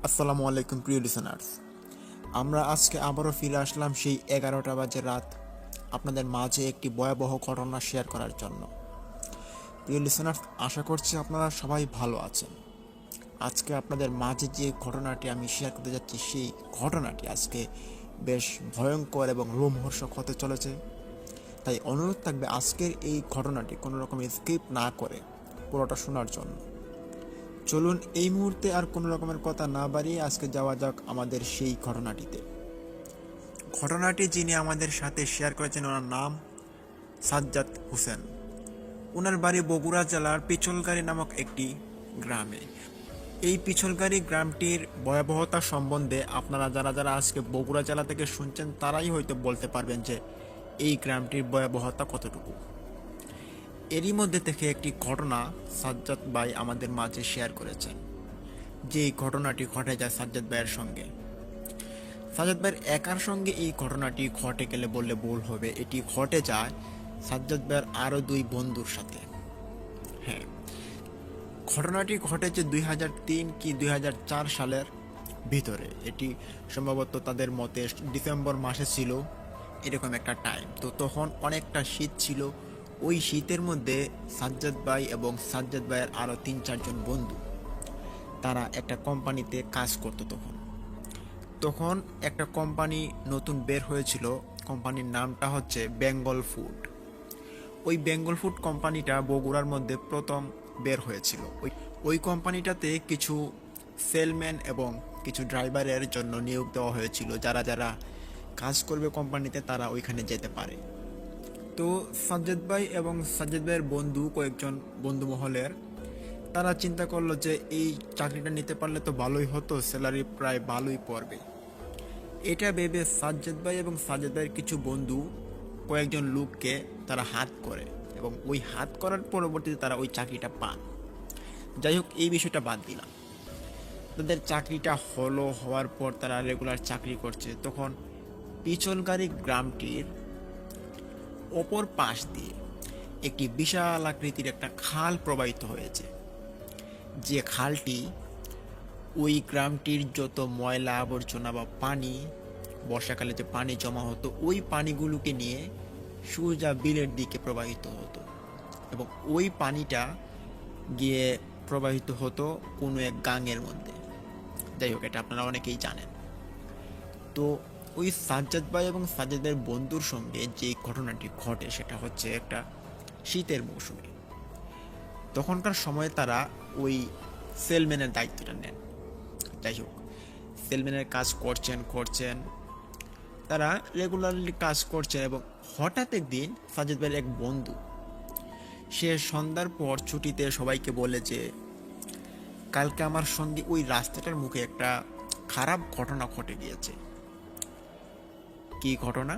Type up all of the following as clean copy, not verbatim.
আসসালামু আলাইকুম প্রিয় লিসেনার্স, আমরা আজকে আবারও ফিরে আসলাম সেই 11টা বাজে রাত আপনাদের মাঝে একটি ভয়াবহ ঘটনা শেয়ার করার জন্য। প্রিয় লিসেনার্স, আশা করছি আপনারা সবাই ভালো আছেন। আজকে আপনাদের মাঝে যে ঘটনাটি আমি শেয়ার করতে যাচ্ছি, সেই ঘটনাটি আজকে বেশ ভয়ঙ্কর এবং রোমহর্ষক হতে চলেছে। তাই অনুরোধ থাকবে আজকের এই ঘটনাটি কোনো রকম স্কিপ না করে পুরোটা শোনার জন্য। চলুন এই মুহূর্তে আর কোনো রকমের কথা না বাড়িয়ে আজকে যাওয়া যাক আমাদের সেই ঘটনাটিতে। ঘটনাটি যিনি আমাদের সাথে শেয়ার করেছেন, ওনার নাম সাজ্জাদ হোসেন। ওনার বাড়ি বগুড়া জেলার পিছলগাড়ি নামক একটি গ্রামে। এই পিছলগাড়ি গ্রামটির ভয়াবহতা সম্বন্ধে আপনারা যারা যারা আজকে বগুড়া জেলা থেকে শুনছেন, তারাই হয়তো বলতে পারবেন যে এই গ্রামটির ভয়াবহতা কতটুকু। এরই মধ্যে থেকে একটি ঘটনা সাজ্জাদ ভাই আমাদের মাঝে শেয়ার করেছেন। যে ঘটনাটি ঘটে যায় সাজ্জাদ ভাইয়ের সঙ্গে। সাজ্জাদ ভাইয়ের একার সঙ্গে এই ঘটনাটি ঘটে গেলে বললে ভুল হবে, এটি ঘটে যায় সাজ্জাদ ভাইয়ের আরও দুই বন্ধুর সাথে। হ্যাঁ, ঘটনাটি ঘটেছে 2003 কি 2004 সালের ভিতরে। এটি সম্ভবত তাদের মতে ডিসেম্বর মাসে ছিল, এরকম একটা টাইম। তো তখন অনেকটা শীত ছিল। ওই শীতের মধ্যে সাজ্জাদ ভাই এবং সাজ্জাদ ভাইয়ের আরও 3-4 জন বন্ধু, তারা একটা কোম্পানিতে কাজ করতো। তখন একটা কোম্পানি নতুন বের হয়েছিল, কোম্পানির নামটা হচ্ছে বেঙ্গল ফুড। ওই বেঙ্গল ফুড কোম্পানিটা বগুড়ার মধ্যে প্রথম বের হয়েছিল। ওই কোম্পানিটাতে কিছু সেলম্যান এবং কিছু ড্রাইভারের জন্য নিয়োগ দেওয়া হয়েছিল। যারা যারা কাজ করবে কোম্পানিতে, তারা ওইখানে যেতে পারে। তো সাজ্জাদ ভাই এবং সাজ্জাদ ভাইয়ের বন্ধু, কয়েকজন বন্ধু মহলের, তারা চিন্তা করলো যে এই চাকরিটা নিতে পারলে তো ভালোই হতো, স্যালারি প্রায় ভালোই পড়বে। এটা ভেবে সাজ্জাদ ভাই এবং সাজ্জাদ ভাইয়ের কিছু বন্ধু কয়েকজন লোককে তারা হাত করে, এবং ওই হাত করার পরবর্তীতে তারা ওই চাকরিটা পান। যাই হোক, এই বিষয়টা বাদ দিলাম। তাদের চাকরিটা হওয়ার পর তারা রেগুলার চাকরি করছে। তখন পিছলগাড়ি গ্রামটির অপর পাশ দিয়ে একটি বিশাল আকৃতির একটা খাল প্রবাহিত হয়েছে। যে খালটি ওই গ্রামটির যত ময়লা আবর্জনা বা পানি, বর্ষাকালে যে পানি জমা হতো, ওই পানিগুলোকে নিয়ে সোজা বিলের দিকে প্রবাহিত হতো, এবং ওই পানিটা গিয়ে প্রবাহিত হতো কোনো এক গাঙের মধ্যে। যাই হোক, এটা আপনারা অনেকেই জানেন। তো ওই সাজ্জাদ ভাই এবং সাজ্জাদ ভাইয়ের বন্ধুর সঙ্গে যে ঘটনাটি ঘটে, সেটা হচ্ছে একটা শীতের মৌসুমে। তখনকার সময়ে তারা ওই সেলম্যানের দায়িত্বটা নেন। যাই হোক, সেলম্যানের কাজ করছেন তারা, রেগুলারলি কাজ করছেন। এবং হঠাৎ একদিন সাজ্জাদ ভাইয়ের এক বন্ধু, সে সন্ধ্যার পর ছুটিতে সবাইকে বলে যে কালকে আমার সঙ্গে ওই রাস্তাটার মুখে একটা খারাপ ঘটনা ঘটে গিয়েছে। কি ঘটনা?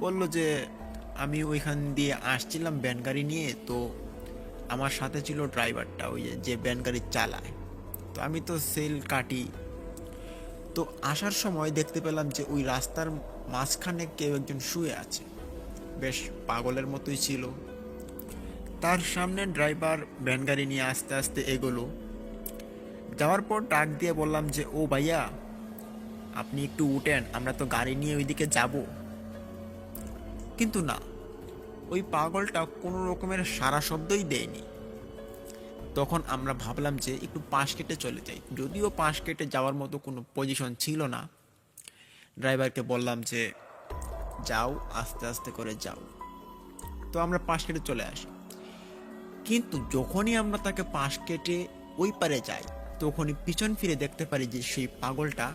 বলল যে আমি ওইখান দিয়ে আসছিলাম ভ্যান গাড়ি নিয়ে, তো আমার সাথে ছিল ড্রাইভারটা, ওই যে ভ্যান গাড়ি চালায়। তো আমি তো সেল কাটি। তো আসার সময় দেখতে পেলাম যে ওই রাস্তার মাঝখানে কেউ একজন শুয়ে আছে, বেশ পাগলের মতোই ছিল। তার সামনে ড্রাইভার ভ্যান গাড়ি নিয়ে আস্তে আস্তে এগোলো। যাওয়ার পর ডাক দিয়ে বললাম যে ও ভাইয়া, আপনি একটু উঠেন, আমরা তো গাড়ি নিয়ে ওইদিকে যাব। কিন্তু না, ওই পাগলটা কোনো রকমের সারা শব্দই দেয়নি। তখন আমরা ভাবলাম যে একটু পাশ কেটে চলে যাই, যদিও পাশ কেটে যাওয়ার মতো কোনো পজিশন ছিল না। ড্রাইভারকে বললাম যে যাও, আস্তে আস্তে করে যাও। তো আমরা পাশ কেটে চলে আসি। কিন্তু যখনই আমরা তাকে পাশ কেটে ওই পারে যাই, তখনই পিছন ফিরে দেখতে পারি যে সেই পাগলটা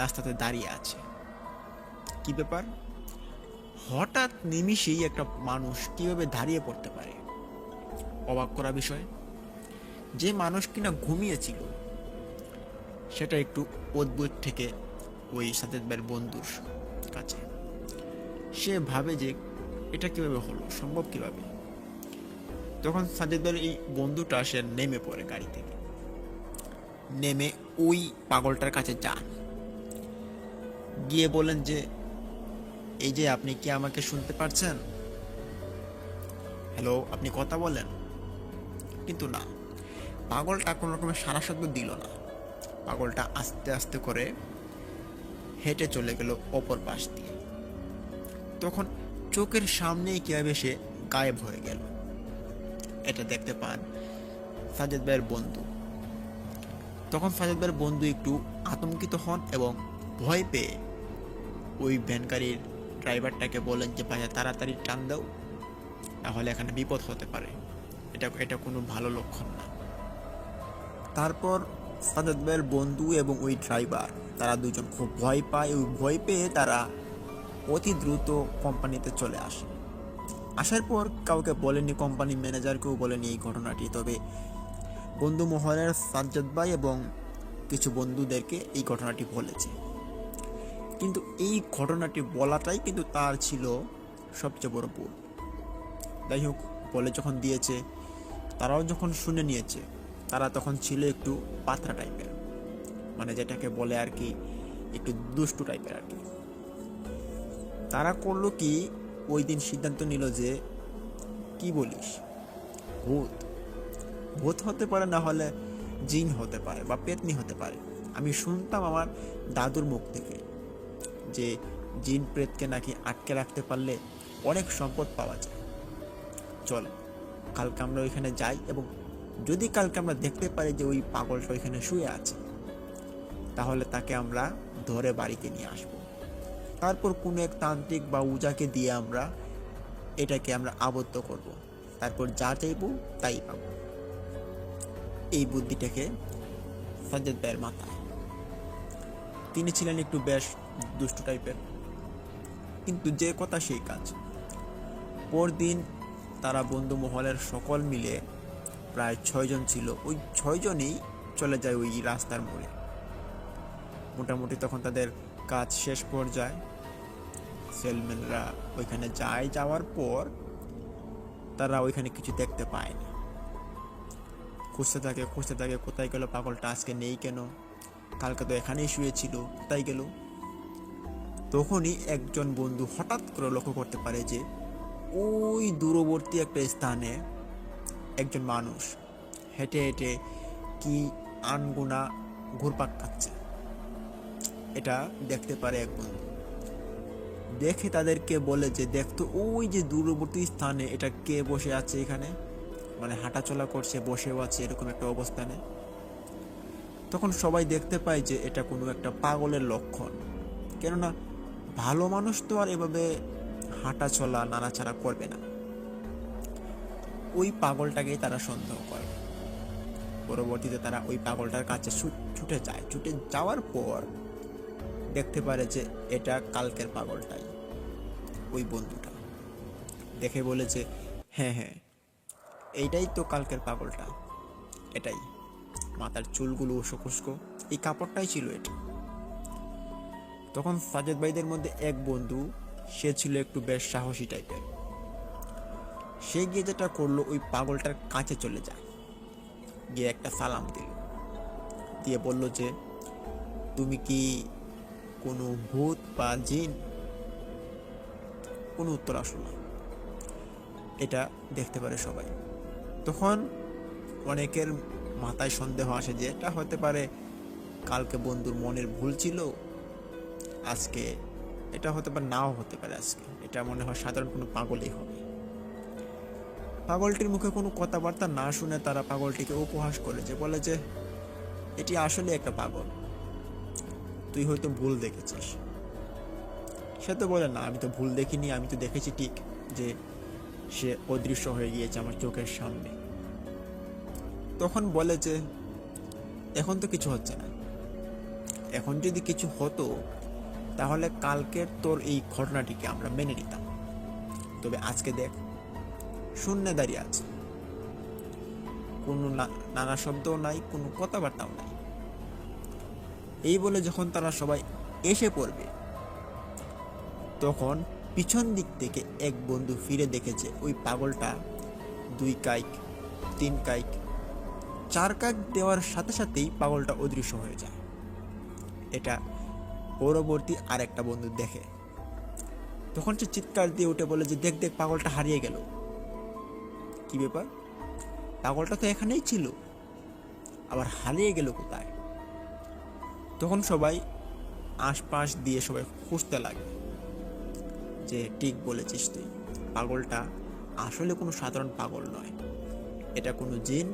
রাস্তাতে দাঁড়িয়ে আছে। কি ব্যাপার? হঠাৎ নিমিষেই একটা মানুষ কিভাবে দাঁড়িয়ে পড়তে পারে, অবাক করা বিষয়। যে মানুষ কিনা ঘুমিয়েছিল, সেটা একটু অদ্ভুত থেকে ওই সাজ্জাদ ভাইয়ের বন্ধুর কাছে। সে ভাবে যে এটা কিভাবে হলো, সম্ভব কিভাবে। তখন সাজ্জাদ ভাইয়ের এই বন্ধুটা সে নেমে পড়ে গাড়ি থেকে, নেমে ওই পাগলটার কাছে যান, গিয়ে বলেন যে এই যে আপনি কি আমাকে শুনতে পারছেন? হ্যালো, আপনি কথা বলেন। কিন্তু না, পাগলটা কোনো রকমের সারা শব্দ দিল না। পাগলটা আস্তে আস্তে করে হেঁটে চলে গেল অপর পাশ দিয়ে। তখন চোখের সামনেই কীভাবে সে গায়েব হয়ে গেল। এটা দেখতে পান সাজেদ ভাইয়ের বন্ধু। তখন সাজেদ ভাইয়ের বন্ধু একটু আতঙ্কিত হন এবং ভয় পেয়ে ওই ভ্যান গাড়ির ড্রাইভারটাকে বলেন যে ভাইয়া তাড়াতাড়ি টান দাও, তাহলে এখানে বিপদ হতে পারে, এটা কোনো ভালো লক্ষণ না। তারপর সাজেদ ভাইয়ের বন্ধু এবং ওই ড্রাইভার তারা দুজন খুব ভয় পায়। ওই ভয় পেয়ে তারা অতি দ্রুত কোম্পানিতে চলে আসে। আসার পর কাউকে বলেনি, কোম্পানি ম্যানেজারকেও বলেনি এই ঘটনাটি। তবে বন্ধু মহলের সাজ্জাদ ভাই এবং কিছু বন্ধুদেরকে এই ঘটনাটি বলেছে। কিন্তু এই ঘটনাটি বলাটাই কিন্তু তার ছিল সবচেয়ে বড় ভুল। যাই হোক, বলে যখন দিয়েছে, তারাও যখন শুনে নিয়েছে, তারা তখন ছিল একটু পাতলা টাইপের, মানে যেটাকে বলে আর কি একটু দুষ্টু টাইপের আর কি। তারা করলো কি, ওই দিন সিদ্ধান্ত নিল যে কি বলিস, ভূত ভূত হতে পারে, না হলে জিন হতে পারে বা পেতনি হতে পারে। আমি শুনতাম আমার দাদুর মুখ থেকে যে জিন প্রেতকে নাকি আটকে রাখতে পারলে অনেক সম্পদ পাওয়া যায়। চল কালকে আমরা ওইখানে যাই, এবং যদি কালকে আমরা দেখতে পারি যে ওই পাগলটা ওইখানে শুয়ে আছে, তাহলে তাকে আমরা ধরে বাড়িতে নিয়ে আসব। তারপর কোনো এক তান্ত্রিক বা উজাকে দিয়ে এটাকে আমরা আবদ্ধ করব। তারপর যা চাইব তাই পাবো। এই বুদ্ধিটাকে সাজ্জাদ ভাইয়ের মাথায়। তিনি ছিলেন একটু বেশ দুষ্টু টাইপের, কিন্তু যে কথা সেই কাজ। পরদিন তারা বন্ধু মহলের সকল মিলে প্রায় 6 জন ছিল, ওই 6 জনই চলে যায় ওই রাস্তার মোড়ে। মোটামুটি তখন তাদের কাজ শেষ পর্যায়ে। সেলম্যানরা ওইখানে যায়, যাওয়ার পর তারা ওইখানে কিছু দেখতে পায় না। খুঁজতে থাকে, কোথায় গেল পাগলটা, আজকে নেই কেন, কালকে তো এখানেই শুয়েছিল, কোথায় গেল। তখনই একজন বন্ধু হঠাৎ করে লক্ষ্য করতে পারে যে ওই দূরবর্তী একটা স্থানে একজন মানুষ হেঁটে হেঁটে কি আনগুনা ঘুরপাক খাচ্ছে। এটা দেখতে পারে এক বন্ধু। দেখে তাদেরকে বলে যে দেখতো ওই যে দূরবর্তী স্থানে এটা কে বসে আছে এখানে, মানে হাঁটাচলা করছে, বসেও আছে এরকম একটা অবস্থানে। তখন সবাই দেখতে পায় যে এটা কোনো একটা পাগলের লক্ষণ, কেননা ভালো মানুষ তো আর এভাবে হাঁটাচলা নাড়াচাড়া করবে না। ওই পাগলটাকেই তারা সন্দেহ করে। পরবর্তীতে তারা ওই পাগলটার কাছে ছুটে যায়। ছুটে যাওয়ার পর দেখতে পারে যে এটা কালকের পাগলটাই। ওই বন্ধুটা দেখে বলে যে হ্যাঁ হ্যাঁ, এইটাই তো কালকের পাগলটা, এটাই। মাথার চুলগুলো উস্কো, এই কাপড়টাই ছিল এটা। তখন সাজেদ ভাইদের মধ্যে এক বন্ধু, সে ছিল একটু বেশ সাহসী টাইপের। সে গিয়ে যেটা করলো, ওই পাগলটার কাছে চলে যায়, গিয়ে একটা সালাম দিল, দিয়ে বলল যে তুমি কি কোনো ভূত বা জিন? কোনো উত্তর আসলো না। এটা দেখতে পারে সবাই। তখন অনেকের মাথায় সন্দেহ আসে যে এটা হতে পারে কালকে বন্ধুর মনের ভুল ছিল, আজকে এটা হতে পারে, নাও হতে পারে আজকে এটা মনে হয় সাধারণ কোনো পাগলই হবে। পাগলটির মুখে কোনো কথাবার্তা না শুনে তারা পাগলটিকে উপহাস করে, যে বলে যে এটি আসলে একটা পাগল, তুই হয়তো ভুল দেখেছিস। সে তো বলে না, আমি তো ভুল দেখিনি, আমি তো দেখেছি ঠিক যে সে অদৃশ্য হয়ে গিয়েছে আমার চোখের সামনে। তখন বলে যে এখন তো কিছু হচ্ছে না, এখন যদি কিছু হতো তাহলে কালকের তোর এই ঘটনাটিকে আমরা মেনে নিতাম, তবে আজকে দেখ শূন্যে দাঁড়িয়ে আছে, কোনো নানা শব্দও নাই, কোনো কথাবার্তাও নাই। এই বলে যখন তারা সবাই এসে পড়বে, তখন পিছন দিক থেকে এক বন্ধু ফিরে দেখেছে ওই পাগলটা 2 কাইক 3 কাইক 4 কাইক দেওয়ার সাথে সাথেই পাগলটা অদৃশ্য হয়ে যায়। এটা পরবর্তী আরেকটা বন্ধু দেখে। তখন সে চিৎকার দিয়ে উঠে বলে যে দেখ দেখ, পাগলটা হারিয়ে গেল। কি ব্যাপার? পাগলটা তো এখানেই ছিল, আবার হারিয়ে গেল কোথায়? তখন সবাই আশপাশ দিয়ে সবাই খুঁজতে লাগে যে ঠিক বলেছিস তুই, পাগলটা আসলে কোনো সাধারণ পাগল নয়, এটা কোনো জিন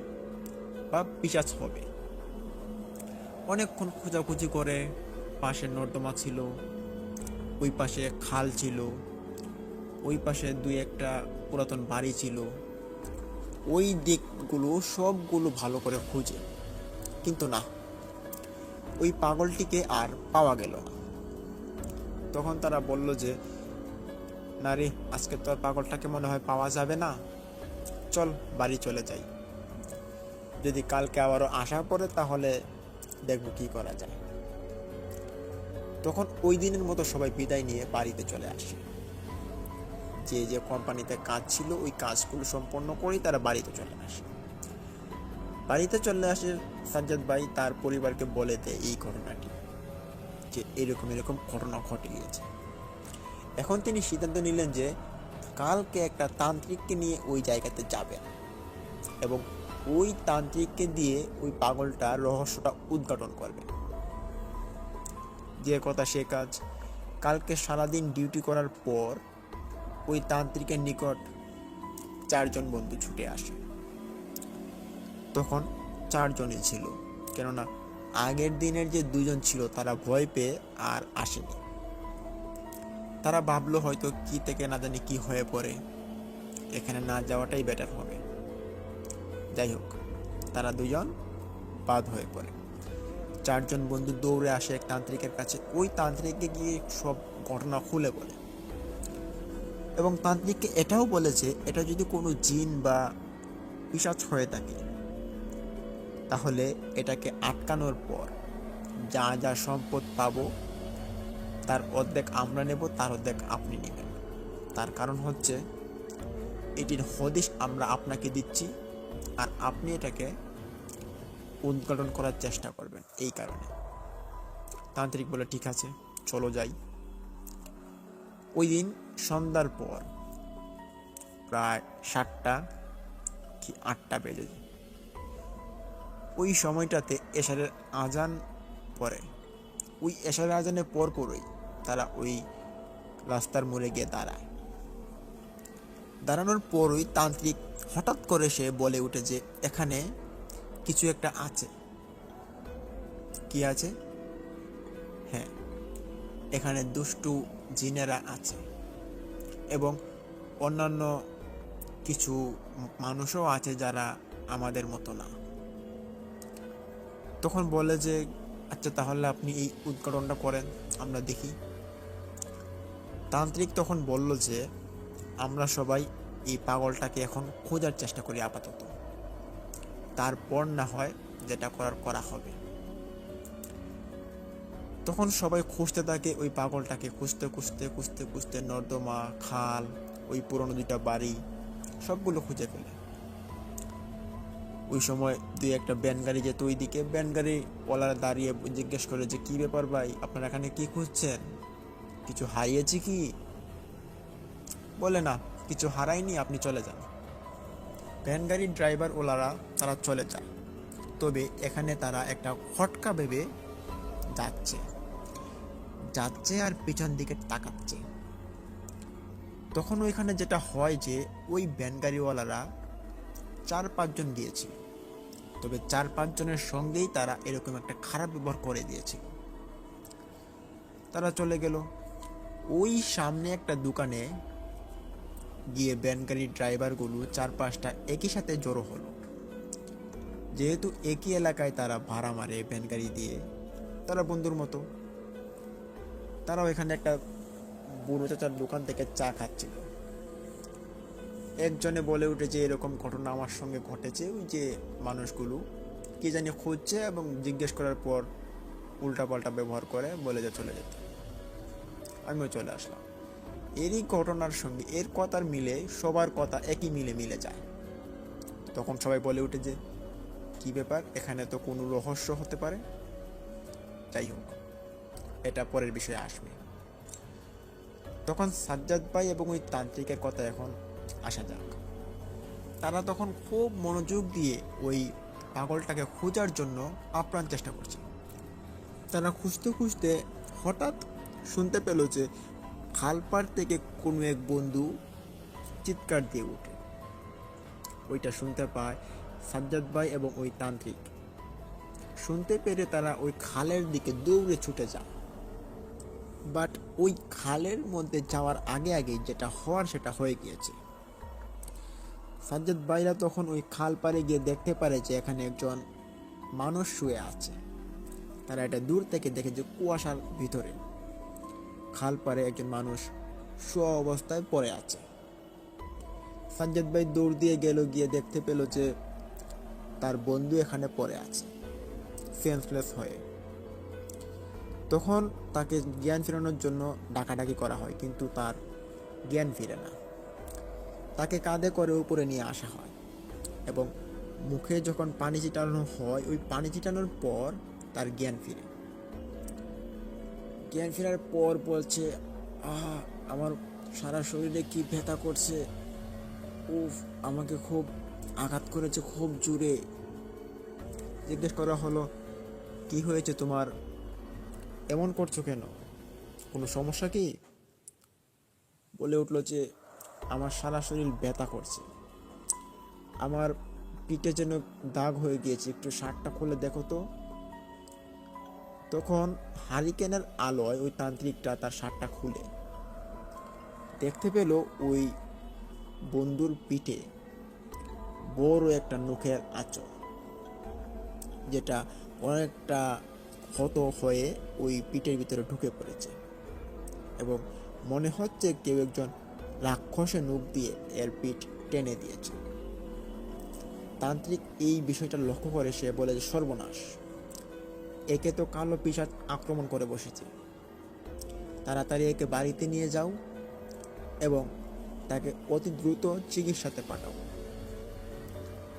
বা পিশাচ হবে। অনেকক্ষণ খোঁজাখুঁজি করে, পাশে নর্দমা ছিল, ওই পাশে খাল ছিল, ওই পাশে দুই একটা পুরাতন বাড়ি ছিল, ওই দিকগুলো সবগুলো ভালো করে খুঁজে, কিন্তু না, ওই পাগলটিকে আর পাওয়া গেল না। তখন তারা বলল যে, না রে, আজকে তো আর পাগলটাকে মনে হয় পাওয়া যাবে না, চল বাড়ি চলে যাই, যদি কালকে আবারও আসা পড়ে তাহলে দেখবো কি করা যায়। তখন ওই দিনের মতো সবাই বিদায় নিয়ে বাড়িতে চলে আসে। যে যে কোম্পানিতে কাজ ছিল ওই কাজগুলো সম্পন্ন করেই তারা বাড়িতে চলে আসে। বাড়িতে চলে আসে সাজ্জাদ ভাই তার পরিবারকে বলে দেয় এই ঘটনাটি, যে এরকম এরকম ঘটনা ঘটে গিয়েছে। এখন তিনি সিদ্ধান্ত নিলেন যে কালকে একটা তান্ত্রিককে নিয়ে ওই জায়গাতে যাবেন এবং ওই তান্ত্রিককে দিয়ে ওই পাগলটার রহস্যটা উদ্ঘাটন করবেন। যে কথা সে কাজ। কালকে সারাদিন ডিউটি করার পর ওই তান্ত্রিকের নিকট 4 জন বন্ধু ছুটে আসে। তখন 4 জনই ছিল, কেননা আগের দিনের যে 2 জন ছিল তারা ভয় পেয়ে আর আসেনি। তারা ভাবলো হয়তো কি থেকে না জানি কি হয়ে পড়ে, এখানে না যাওয়াটাই বেটার হবে। যাই হোক, তারা 2 জন বাদ হয়ে পড়ে। 4 জন বন্ধু দৌড়ে আসে এক তান্ত্রিকের কাছে, ওই তান্ত্রিককে গিয়ে সব ঘটনা খুলে বলে এবং তান্ত্রিককে এটাও বলেছে এটা যদি কোনো জিন বা পিশাচ হয়ে থাকে তাহলে এটাকে আটকানোর পর যা যা সম্পদ পাবো তার অর্ধেক আমরা নেব, তার অর্ধেক আপনি নেবেন। তার কারণ হচ্ছে এটির হদিশ আমরা আপনাকে দিচ্ছি আর আপনি এটাকে উদ্ঘাটন করার চেষ্টা করবেন, এই কারণে। তান্ত্রিক বলে ঠিক আছে, চলো যাই। ওই দিন সন্ধ্যার পর প্রায় 7টা কি 8টা বেজে যায়। ওই সময়টাতে এশারের আজান পড়ে। ওই এশারের আজানের পরপরই তারা ওই রাস্তার মোড়ে গিয়ে দাঁড়ায়। দাঁড়ানোর পরই তান্ত্রিক হঠাৎ করে সে বলে উঠে যে এখানে কিছু একটা আছে। কি আছে? হ্যাঁ, এখানে দুষ্টু জিনেরা আছে এবং অন্যান্য কিছু মানুষও আছে যারা আমাদের মতো না। তখন বলে যে আচ্ছা তাহলে আপনি এই উদ্ঘাটনটা করেন, আমরা দেখি। তান্ত্রিক তখন বলল যে আমরা সবাই এই পাগলটাকে এখন খোঁজার চেষ্টা করি আপাতত, তারপর না হয় যেটা করার করা হবে। তখন সবাই খুঁজতে থাকে ওই পাগলটাকে, খুঁজতে খুঁজতে খুঁজতে খুঁজতে নর্দমা, খাল, ওই পুরনো 2টা বাড়ি সবগুলো খুঁজে ফেলে। ওই সময় 2-1টা ব্যান গাড়ি যেত ওই দিকে। ব্যান গাড়ি ওলারা দাঁড়িয়ে জিজ্ঞেস করে যে কি ব্যাপার ভাই, আপনারা এখানে কি খুঁজছেন? কিছু হারিয়েছে কি? বলে না, কিছু হারায়নি, আপনি চলে যান। ভ্যান গাড়ির ড্রাইভার ওলারা তারা চলে যায়, তবে এখানে তারা একটা খটকা ভেবে যাচ্ছে যাচ্ছে আর পিছন দিকে তাকাচ্ছে। তখন ওইখানে যেটা হয় যে ওই ভ্যান গাড়িওয়ালারা 4-5 জন গিয়েছিল, তবে 4-5 জনের সঙ্গেই তারা এরকম একটা খারাপ ব্যবহার করে দিয়েছিল। তারা চলে গেল। ওই সামনে একটা দোকানে গিয়ে ভ্যান গাড়ির ড্রাইভারগুলো 4-5টা একই সাথে জড়ো হলো। যেহেতু একই এলাকায় তারা ভাড়া মারে ভ্যান গাড়ি দিয়ে, তারা বন্ধুর মতো। তারাও এখানে একটা বুড়ো চাচার দোকান থেকে চা খাচ্ছিল। একজনে বলে উঠে যে এরকম ঘটনা আমার সঙ্গে ঘটেছে, ওই যে মানুষগুলো কি জানি খুঁজছে এবং জিজ্ঞেস করার পর উল্টাপাল্টা ব্যবহার করে বলে যে চলে যেতে। আমিও চলে আসলাম। এরই ঘটনার সঙ্গে এর কথার মিলে সবার কথা একই মিলে যায়। তখন সবাই বলে উঠে যে কি ব্যাপার, এখানে তো কোনো রহস্য হতে পারে। যাই হোক, এটা পরের বিষয়ে আসবে। তখন সাজ্জাদ ভাই এবং ওই তান্ত্রিকের কথা এখন আসা যাক। তারা তখন খুব মনোযোগ দিয়ে ওই পাগলটাকে খোঁজার জন্য আপ্রাণ চেষ্টা করছে। তারা খুঁজতে খুঁজতে হঠাৎ শুনতে পেল যে খালপাড় থেকে কোনো এক বন্ধু চিৎকার দিয়ে ওঠে। ওইটা শুনতে পায় সাজ্জাদ ভাই এবং ওই তান্ত্রিক। শুনতে পেরে তারা ওই খালের দিকে দৌড়ে ছুটে যায়। বাট ওই খালের মধ্যে যাওয়ার আগে আগে যেটা হওয়ার সেটা হয়ে গিয়েছে। সাজ্জাদ ভাইরা তখন ওই খাল পাড়ে গিয়ে দেখতে পারে যে এখানে একজন মানুষ শুয়ে আছে। তারা এটা দূর থেকে দেখে যে কুয়াশার ভিতরে খাল পাড়ে একজন মানুষ শোয়া অবস্থায় পড়ে আছে। সাজ্জাদ ভাই দৌড় দিয়ে গেল, গিয়ে দেখতে পেল যে তার বন্ধু এখানে পড়ে আছে সেন্সলেস হয়ে। তখন তাকে জ্ঞান ফেরানোর জন্য ডাকাডাকি করা হয়, কিন্তু তার জ্ঞান ফিরে না। তাকে কাঁধে করে উপরে নিয়ে আসা হয় এবং মুখে যখন পানি ছিটানো হয়, ওই পানি ছিটানোর পর তার জ্ঞান ফিরে। জ্ঞান ফেরার পর বলছে, আমার সারা শরীরে কি ব্যথা করছে, উফ, আমাকে খুব আঘাত করেছে খুব জোরে। জিজ্ঞেস করা হলো, কি হয়েছে তোমার, এমন করছো কেন, কোনো সমস্যা কি? বলে উঠলো যে আমার সারা শরীর ব্যথা করছে, আমার পিঠে যেন দাগ হয়ে গিয়েছে, একটু শার্টটা খুলে দেখো তো। তখন হারিকেনের আলোয় ওই তান্ত্রিকটা তার শার্টটা খুলে দেখতে পেল ওই বন্ধুর পিঠে বড় একটা নখের আঁচড়, যেটা অনেকটা ক্ষত হয়ে ওই পিঠের ভিতরে ঢুকে পড়েছে এবং মনে হচ্ছে কেউ একজন রাক্ষসের নখ দিয়ে এর পিঠ টেনে দিয়েছে। তান্ত্রিক এই বিষয়টা লক্ষ্য করে সে বলে যে সর্বনাশ, একে তো কালো পিশাচ আক্রমণ করে বসেছে, তাড়াতাড়ি একে বাড়িতে নিয়ে যাও এবং তাকে অতি দ্রুত চিকিৎসাতে পাঠাও।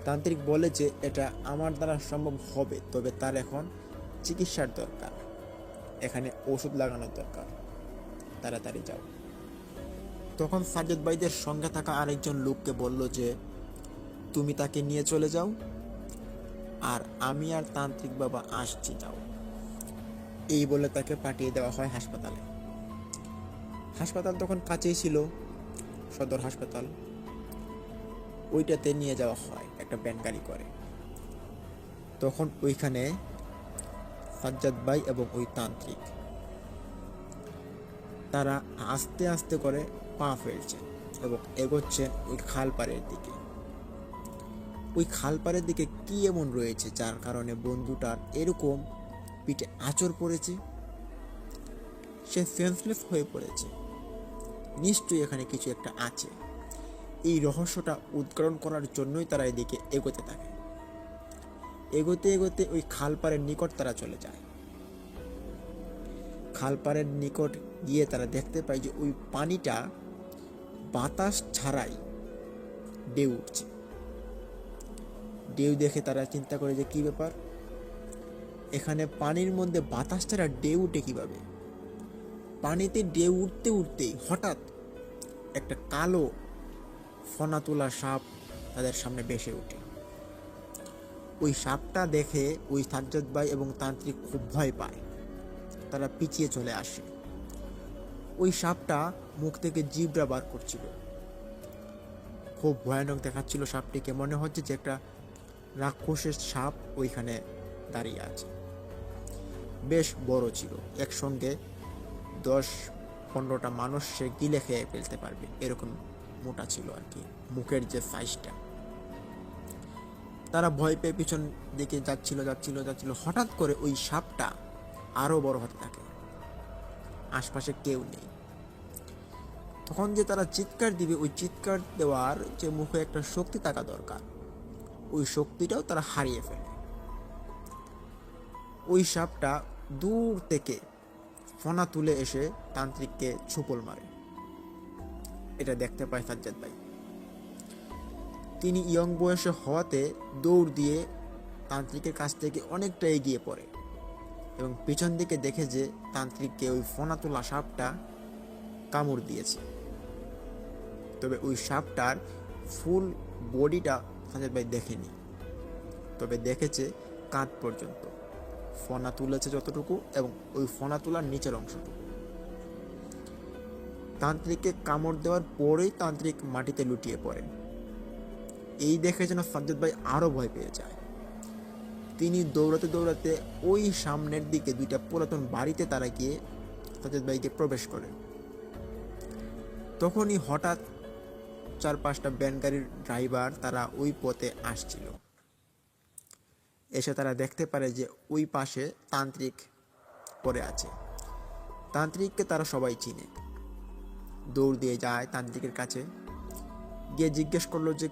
তান্ত্রিক বলে যে এটা আমার দ্বারা সম্ভব হবে, তবে তার এখন চিকিৎসার দরকার, এখানে ওষুধ লাগানোর দরকার, তাড়াতাড়ি যাও। তখন সাজ্জাদ ভাইদের সঙ্গে থাকা আরেকজন লোককে বলল যে তুমি তাকে নিয়ে চলে যাও, আর আমি আর তান্ত্রিক বাবা আসছি, যাও। এই বলে তাকে পাঠিয়ে দেওয়া হয় হাসপাতালে। হাসপাতাল তখন কাছেই ছিল, সদর হাসপাতাল। ওইটাতে নিয়ে যাওয়া হয় একটা ভ্যান গাড়ি করে। তখন ওইখানে সাজ্জাদ ভাই এবং ওই তান্ত্রিক তারা আস্তে আস্তে করে পা ফেলছে এবং এগোচ্ছেন ওই খালপাড়ের দিকে। ওই খালপাড়ের দিকে কি এমন রয়েছে যার কারণে বন্ধুটার এরকম পিঠে আঁচড় পড়েছে, সে সেন্সলেস হয়ে পড়েছে। নিশ্চয়ই এখানে কিছু একটা আছে। এই রহস্যটা উদ্ঘাটন করার জন্যই তারা এদিকে এগোতে থাকে। এগোতে এগোতে ওই খালপাড়ের নিকট তারা চলে যায়। খালপাড়ের নিকট গিয়ে তারা দেখতে পায় যে ওই পানিটা বাতাস ছাড়াই ঢেউ উঠছে। ঢেউ দেখে তারা চিন্তা করে যে কি ব্যাপার, এখানে পানির মধ্যে বাতাস ছাড়া ঢেউ উঠে কিভাবে? পানিতে ঢেউ উঠতে উঠতেই হঠাৎ একটা কালো ফনা তোলা সাপ তাদের সামনে ভেসে ওঠে। ওই সাপটা দেখে ওই সাজ্জাদ ভাই এবং তান্ত্রিক খুব ভয় পায়, তারা পিছিয়ে চলে আসে। ওই সাপটা মুখ থেকে জিব্রা বার করছিল, খুব ভয়ানক দেখাচ্ছিল সাপটিকে। মনে হচ্ছে যে একটা রাক্ষসের সাপ ওইখানে দাঁড়িয়ে আছে। বেশ বড় ছিল, একসঙ্গে 10-15টা মানুষ সে গিলে খেয়ে ফেলতে পারবে, এরকম মোটা ছিল আর কি মুখের যে সাইজটা। তারা ভয় পেয়ে পিছন দিকে যাচ্ছিল। হঠাৎ করে ওই সাপটা আরো বড় হতে থাকে, আশপাশে কেউ নেই। তখন যে তারা চিৎকার দিবে, ওই চিৎকার দেওয়ার যে মুখে একটা শক্তি থাকা দরকার, ওই শক্তিটাও তারা হারিয়ে ফেলে। ওই সাপটা দূর থেকে ফনা তুলে এসে তান্ত্রিককে ছুপল মারে। এটা দেখতে পায় সাজ্জাদ ভাই। তিনি ইয়ং বয়সে হওয়াতে দৌড় দিয়ে তান্ত্রিকের কাছ থেকে অনেকটা এগিয়ে পড়ে এবং পিছন দিকে দেখে যে তান্ত্রিককে ওই ফনা তোলা সাপটা কামড় দিয়েছে। তবে ওই সাপটার ফুল বডিটা সাজ্জাদ ভাই দেখেনি, তবে দেখেছে কাঁধ পর্যন্ত, ফনা তুলেছে যতটুকু এবং ওই ফনা তোলার নিচের অংশটুকু। তান্ত্রিককে কামড় দেওয়ার পরেই তান্ত্রিক মাটিতে লুটিয়ে পড়ে। এই দেখে যেন সাজ্জাদ ভাই আরো ভয় পেয়ে যায়। তিনি দৌড়াতে দৌড়াতে ওই সামনের দিকে দুইটা পুরাতন বাড়িতে তারা গিয়ে সাজ্জাদ ভাইকে প্রবেশ করে। তখনই হঠাৎ 4-5টা ভ্যান গাড়ির ড্রাইভার তারা ওই পথে আসছিল। এসে তারা দেখতে পারে যে ওই পাশে তান্ত্রিক পড়ে আছে। তান্ত্রিককে তারা সবাই চিনে, দৌড় দিয়ে যায় তান্ত্রিকের কাছে, গিয়ে জিজ্ঞেস করলো যে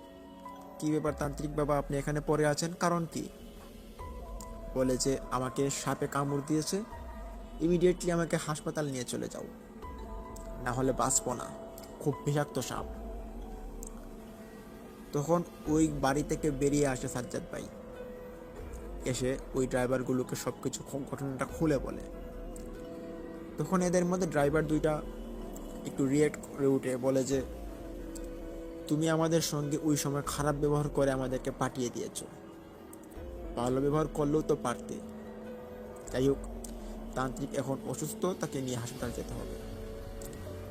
কি ব্যাপার তান্ত্রিক বাবা, আপনি এখানে পড়ে আছেন, কারণ কি? বলে যে আমাকে সাপে কামড় দিয়েছে, ইমিডিয়েটলি আমাকে হাসপাতাল নিয়ে চলে যাও, না হলে বাঁচবো না, খুব বিষাক্ত সাপ। তখন ওই বাড়ি থেকে বেরিয়ে আসে সাজ্জাদ ভাই, এসে ওই ড্রাইভারগুলোকে সব কিছু ঘটনাটা খুলে বলে। তখন এদের মধ্যে ড্রাইভার দুইটা একটু রিয়েক্ট করে উঠে বলে যে তুমি আমাদের সঙ্গে ওই সময় খারাপ ব্যবহার করে আমাদেরকে পাঠিয়ে দিয়েছো, ভালো ব্যবহার করলেও তো পারতে। যাই হোক, তান্ত্রিক এখন অসুস্থ, তাকে নিয়ে হাসপাতাল যেতে হবে।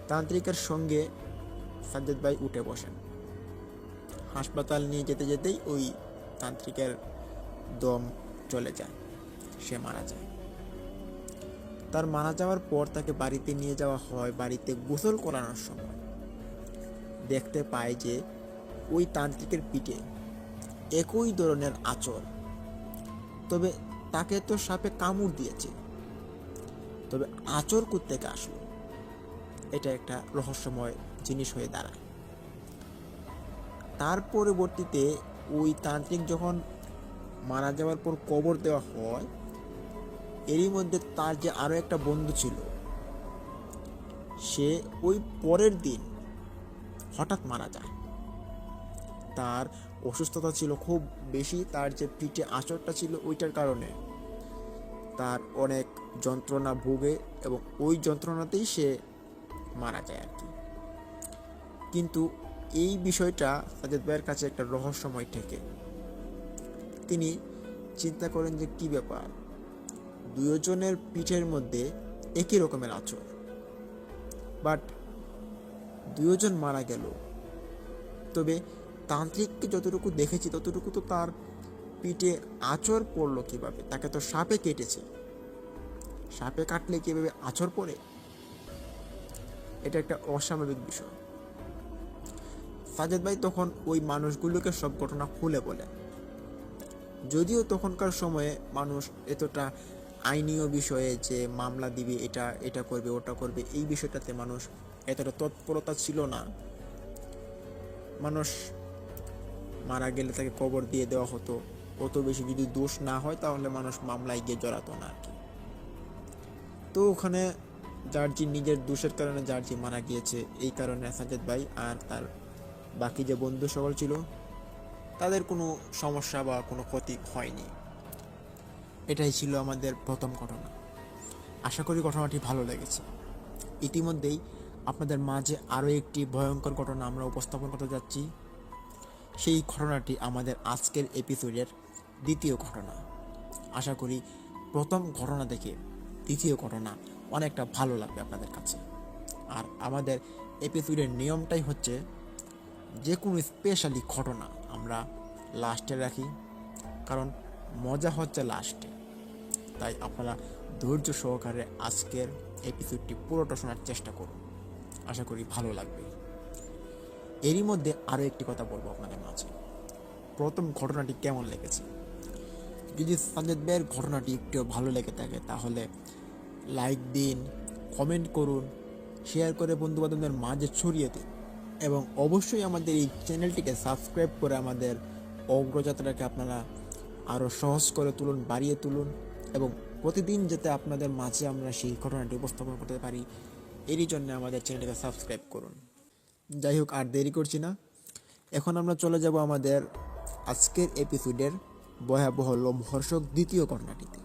তান্ত্রিকের সঙ্গে সাজ্জাদ ভাই উঠে বসেন। হাসপাতাল নিয়ে যেতে যেতেই ওই তান্ত্রিকের দম চলে যায়, সে মারা যায়। তার মারা যাওয়ার পর তাকে বাড়িতে নিয়ে যাওয়া হয়। বাড়িতে গোসল করানোর সময় দেখতে পায় যে ওই তান্ত্রিকের পিঠে একই ধরনের আঁচড়, তবে তাকে তো সাপে কামড় দিয়েছে, তবে আঁচড় কোত্থেকে আসলো, এটা একটা রহস্যময় জিনিস হয়ে দাঁড়ায়। তার পরবর্তীতে ওই তান্ত্রিক যখন মারা যাওয়ার পর কবর দেওয়া হয়, এরই মধ্যে তার যে আরো একটা বন্ধু ছিল, সে ওই পরের দিন হঠাৎ মারা যায়। তার অসুস্থতা ছিল খুব বেশি, তার যে পিঠে আঁচড়টা ছিল ওইটার কারণে তার অনেক যন্ত্রণা ভোগে এবং ওই যন্ত্রণাতেই সে মারা যায় আর কি। কিন্তু এই বিষয়টা সাজ্জাদ ভাইয়ের কাছে একটা রহস্যময় ঠেকে। তিনি চিন্তা করেন যে কি ব্যাপার, দুজনের পিঠের মধ্যে একই রকমের আঁচড়, বাট দুজন মারা গেল, তবে তান্ত্রিককে যতটুকু দেখেছি ততটুকু তো তার পিঠে আঁচড় পড়লো কিভাবে? তাকে তো সাপে কেটেছে, সাপে কাটলে কিভাবে আঁচড় পড়ে? এটা একটা অস্বাভাবিক বিষয়। সাজ্জাদ ভাই তখন ওই মানুষগুলোকে সব ঘটনা খুলে বলে। যদিও তখনকার সময়ে মানুষ এতটা আইনীয় বিষয়ে যে মামলা দিবে, এটা এটা করবে ওটা করবে, এই বিষয়টাতে মানুষ এতটা তৎপরতা ছিল না। মানুষ মারা গেলে তাকে কবর দিয়ে দেওয়া হতো, অত বেশি যদি দোষ না হয় তাহলে মানুষ মামলায় গিয়ে জড়াতো না আর কি। তো ওখানে জার্জি নিজের দোষের কারণে জার্জি মারা গিয়েছে, এই কারণে সাজ্জাদ ভাই আর তার বাকি যে বন্ধু সকল ছিল তাদের কোনো সমস্যা বা কোনো ক্ষতি হয়নি। এটাই ছিল আমাদের প্রথম ঘটনা। আশা করি ঘটনাটি ভালো লেগেছে। ইতিমধ্যেই আপনাদের মাঝে আরও একটি ভয়ঙ্কর ঘটনা আমরা উপস্থাপন করতে যাচ্ছি। সেই ঘটনাটি আমাদের আজকের এপিসোডের দ্বিতীয় ঘটনা। আশা করি প্রথম ঘটনা থেকে দ্বিতীয় ঘটনা অনেকটা ভালো লাগবে আপনাদের কাছে। আর আমাদের এপিসোডের নিয়মটাই হচ্ছে যে কোনো স্পেশালি ঘটনা আমরা লাস্টে রাখি, কারণ মজা হচ্ছে লাস্টে। তাই আপনারা ধৈর্য সহকারে আজকের এপিসোডটি পুরোটা শোনার চেষ্টা করুন, আশা করি ভালো লাগবে। এরই মধ্যে আরও একটি কথা বলবো আপনাদের মাঝে, প্রথম ঘটনাটি কেমন লেগেছে। যদি সাজ্জাদ ভাইয়ের ঘটনাটি একটু ভালো লেগে থাকে তাহলে লাইক দিন, কমেন্ট করুন, শেয়ার করে বন্ধুবান্ধবদের মাঝে ছড়িয়ে দিন এবং অবশ্যই আমাদের এই চ্যানেলটিকে সাবস্ক্রাইব করে আমাদের অগ্রযাত্রাকে আপনারা আরও সহজ করে তুলুন, বাড়িয়ে তুলুন এবং প্রতিদিন যাতে আপনাদের মাঝে আমরা সেই ঘটনাটি উপস্থাপন করতে পারি, এরই জন্য আমাদের চ্যানেলটিকে সাবস্ক্রাইব করুন। যাই হোক, আর দেরি করছি না, এখন আমরা চলে যাব আমাদের আজকের এপিসোডের ভয়াবহ লোমহর্ষক দ্বিতীয় ঘটনাটিতে।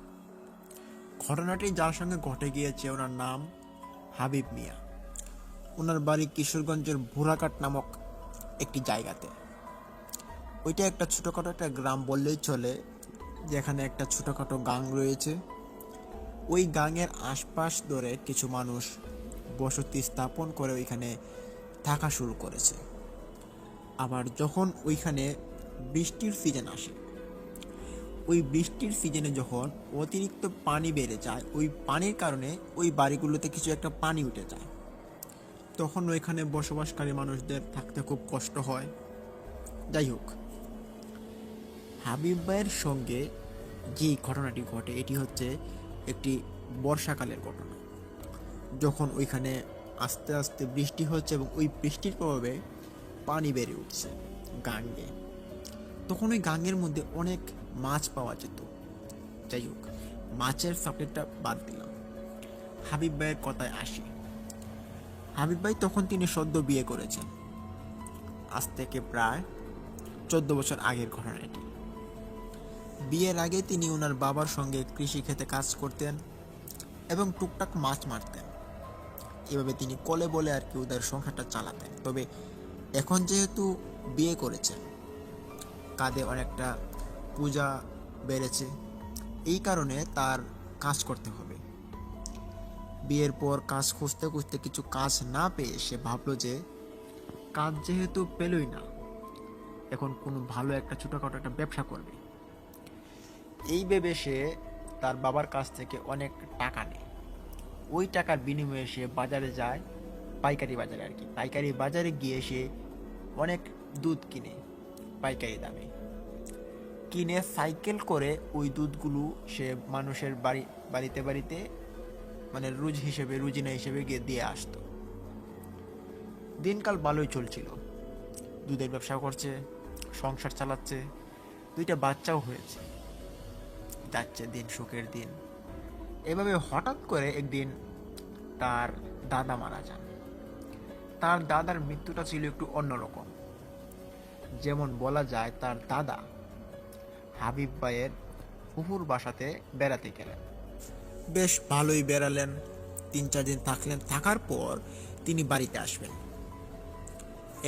ঘটনাটি যার সঙ্গে ঘটে গিয়েছে ওনার নাম হাবিব মিয়া। ওনার বাড়ি কিশোরগঞ্জের ভুরাকাট নামক একটি জায়গাতে। ওইটা একটা ছোটোখাটো একটা গ্রাম বললেই চলে, যেখানে একটা ছোটোখাটো গাং রয়েছে। ওই গাঙের আশপাশ ধরে কিছু মানুষ বসতি স্থাপন করে ওইখানে থাকা শুরু করেছে। আবার যখন ওইখানে বৃষ্টির সিজন আসে, ওই বৃষ্টির সিজনে যখন অতিরিক্ত পানি বেড়ে যায়, ওই পানির কারণে ওই বাড়িগুলোতে কিছু একটা পানি উঠে যায়, তখন ওইখানে বসবাসকারী মানুষদের থাকতে খুব কষ্ট হয়। যাই হোক, হাবিব ভাইয়ের সঙ্গে যে ঘটনাটি ঘটে এটি হচ্ছে একটি বর্ষাকালের ঘটনা। যখন ওইখানে আস্তে আস্তে বৃষ্টি হচ্ছে এবং ওই বৃষ্টির প্রভাবে পানি বেড়ে উঠছে গাঙ্গে, তখন ওই গাঙ্গের মধ্যে অনেক মাছ পাওয়া যেত। যাই হোক, মাছের সাবজেক্টটা বাদ দিলাম, হাবিব ভাইয়ের কথায় আসি। হাবিব ভাই তখন তিনি সদ্য বিয়ে করেছেন, আজ থেকে প্রায় 14 বছর আগের ঘটনা এটি। বিয়ের আগে তিনি ওনার বাবার সঙ্গে কৃষি ক্ষেতে কাজ করতেন এবং টুকটাক মাছ মারতেন। এভাবে তিনি কলে বলে আর কি ওদের সংসারটা চালাতেন। তবে এখন যেহেতু বিয়ে করেছেন, কাঁধে অনেকটা পূজা বেড়েছে, এই কারণে তার কাজ করতে হবে। বিয়ের পর কাজ খুঁজতে খুঁজতে কিছু কাজ না পেয়ে সে ভাবলো যে কাজ যেহেতু পেলই না, এখন কোনো ভালো একটা ছোটোখাটো একটা ব্যবসা করবে। এই ভেবে সে তার বাবার কাছ থেকে অনেক টাকা নেয়। ওই টাকার বিনিময়ে সে বাজারে যায়, পাইকারি বাজারে আর কি, পাইকারি বাজারে গিয়ে সে অনেক দুধ কিনে পাইকারি দামে, কিনে সাইকেল করে ওই দুধগুলো সে মানুষের বাড়িতে বাড়িতে মানে রুজিনা হিসেবে গিয়ে দিয়ে আসতো। দিনকাল ভালোই চলছিল, দুধের ব্যবসা করছে, সংসার চালাচ্ছে, 2টা বাচ্চাও হয়েছে, যাচ্ছে দিন সুখের দিন। এভাবে হঠাৎ করে একদিন তার দাদা মারা যান। তার দাদার মৃত্যুটা ছিল একটু অন্যরকম। যেমন বলা যায়, তার দাদা হাবিব ভাইয়ের ফুফুর বাসাতে বেড়াতে গেলেন। বেশ ভালোই বেড়ালেন, 3-4 দিন থাকলেন। থাকার পর তিনি বাড়িতে আসবেন।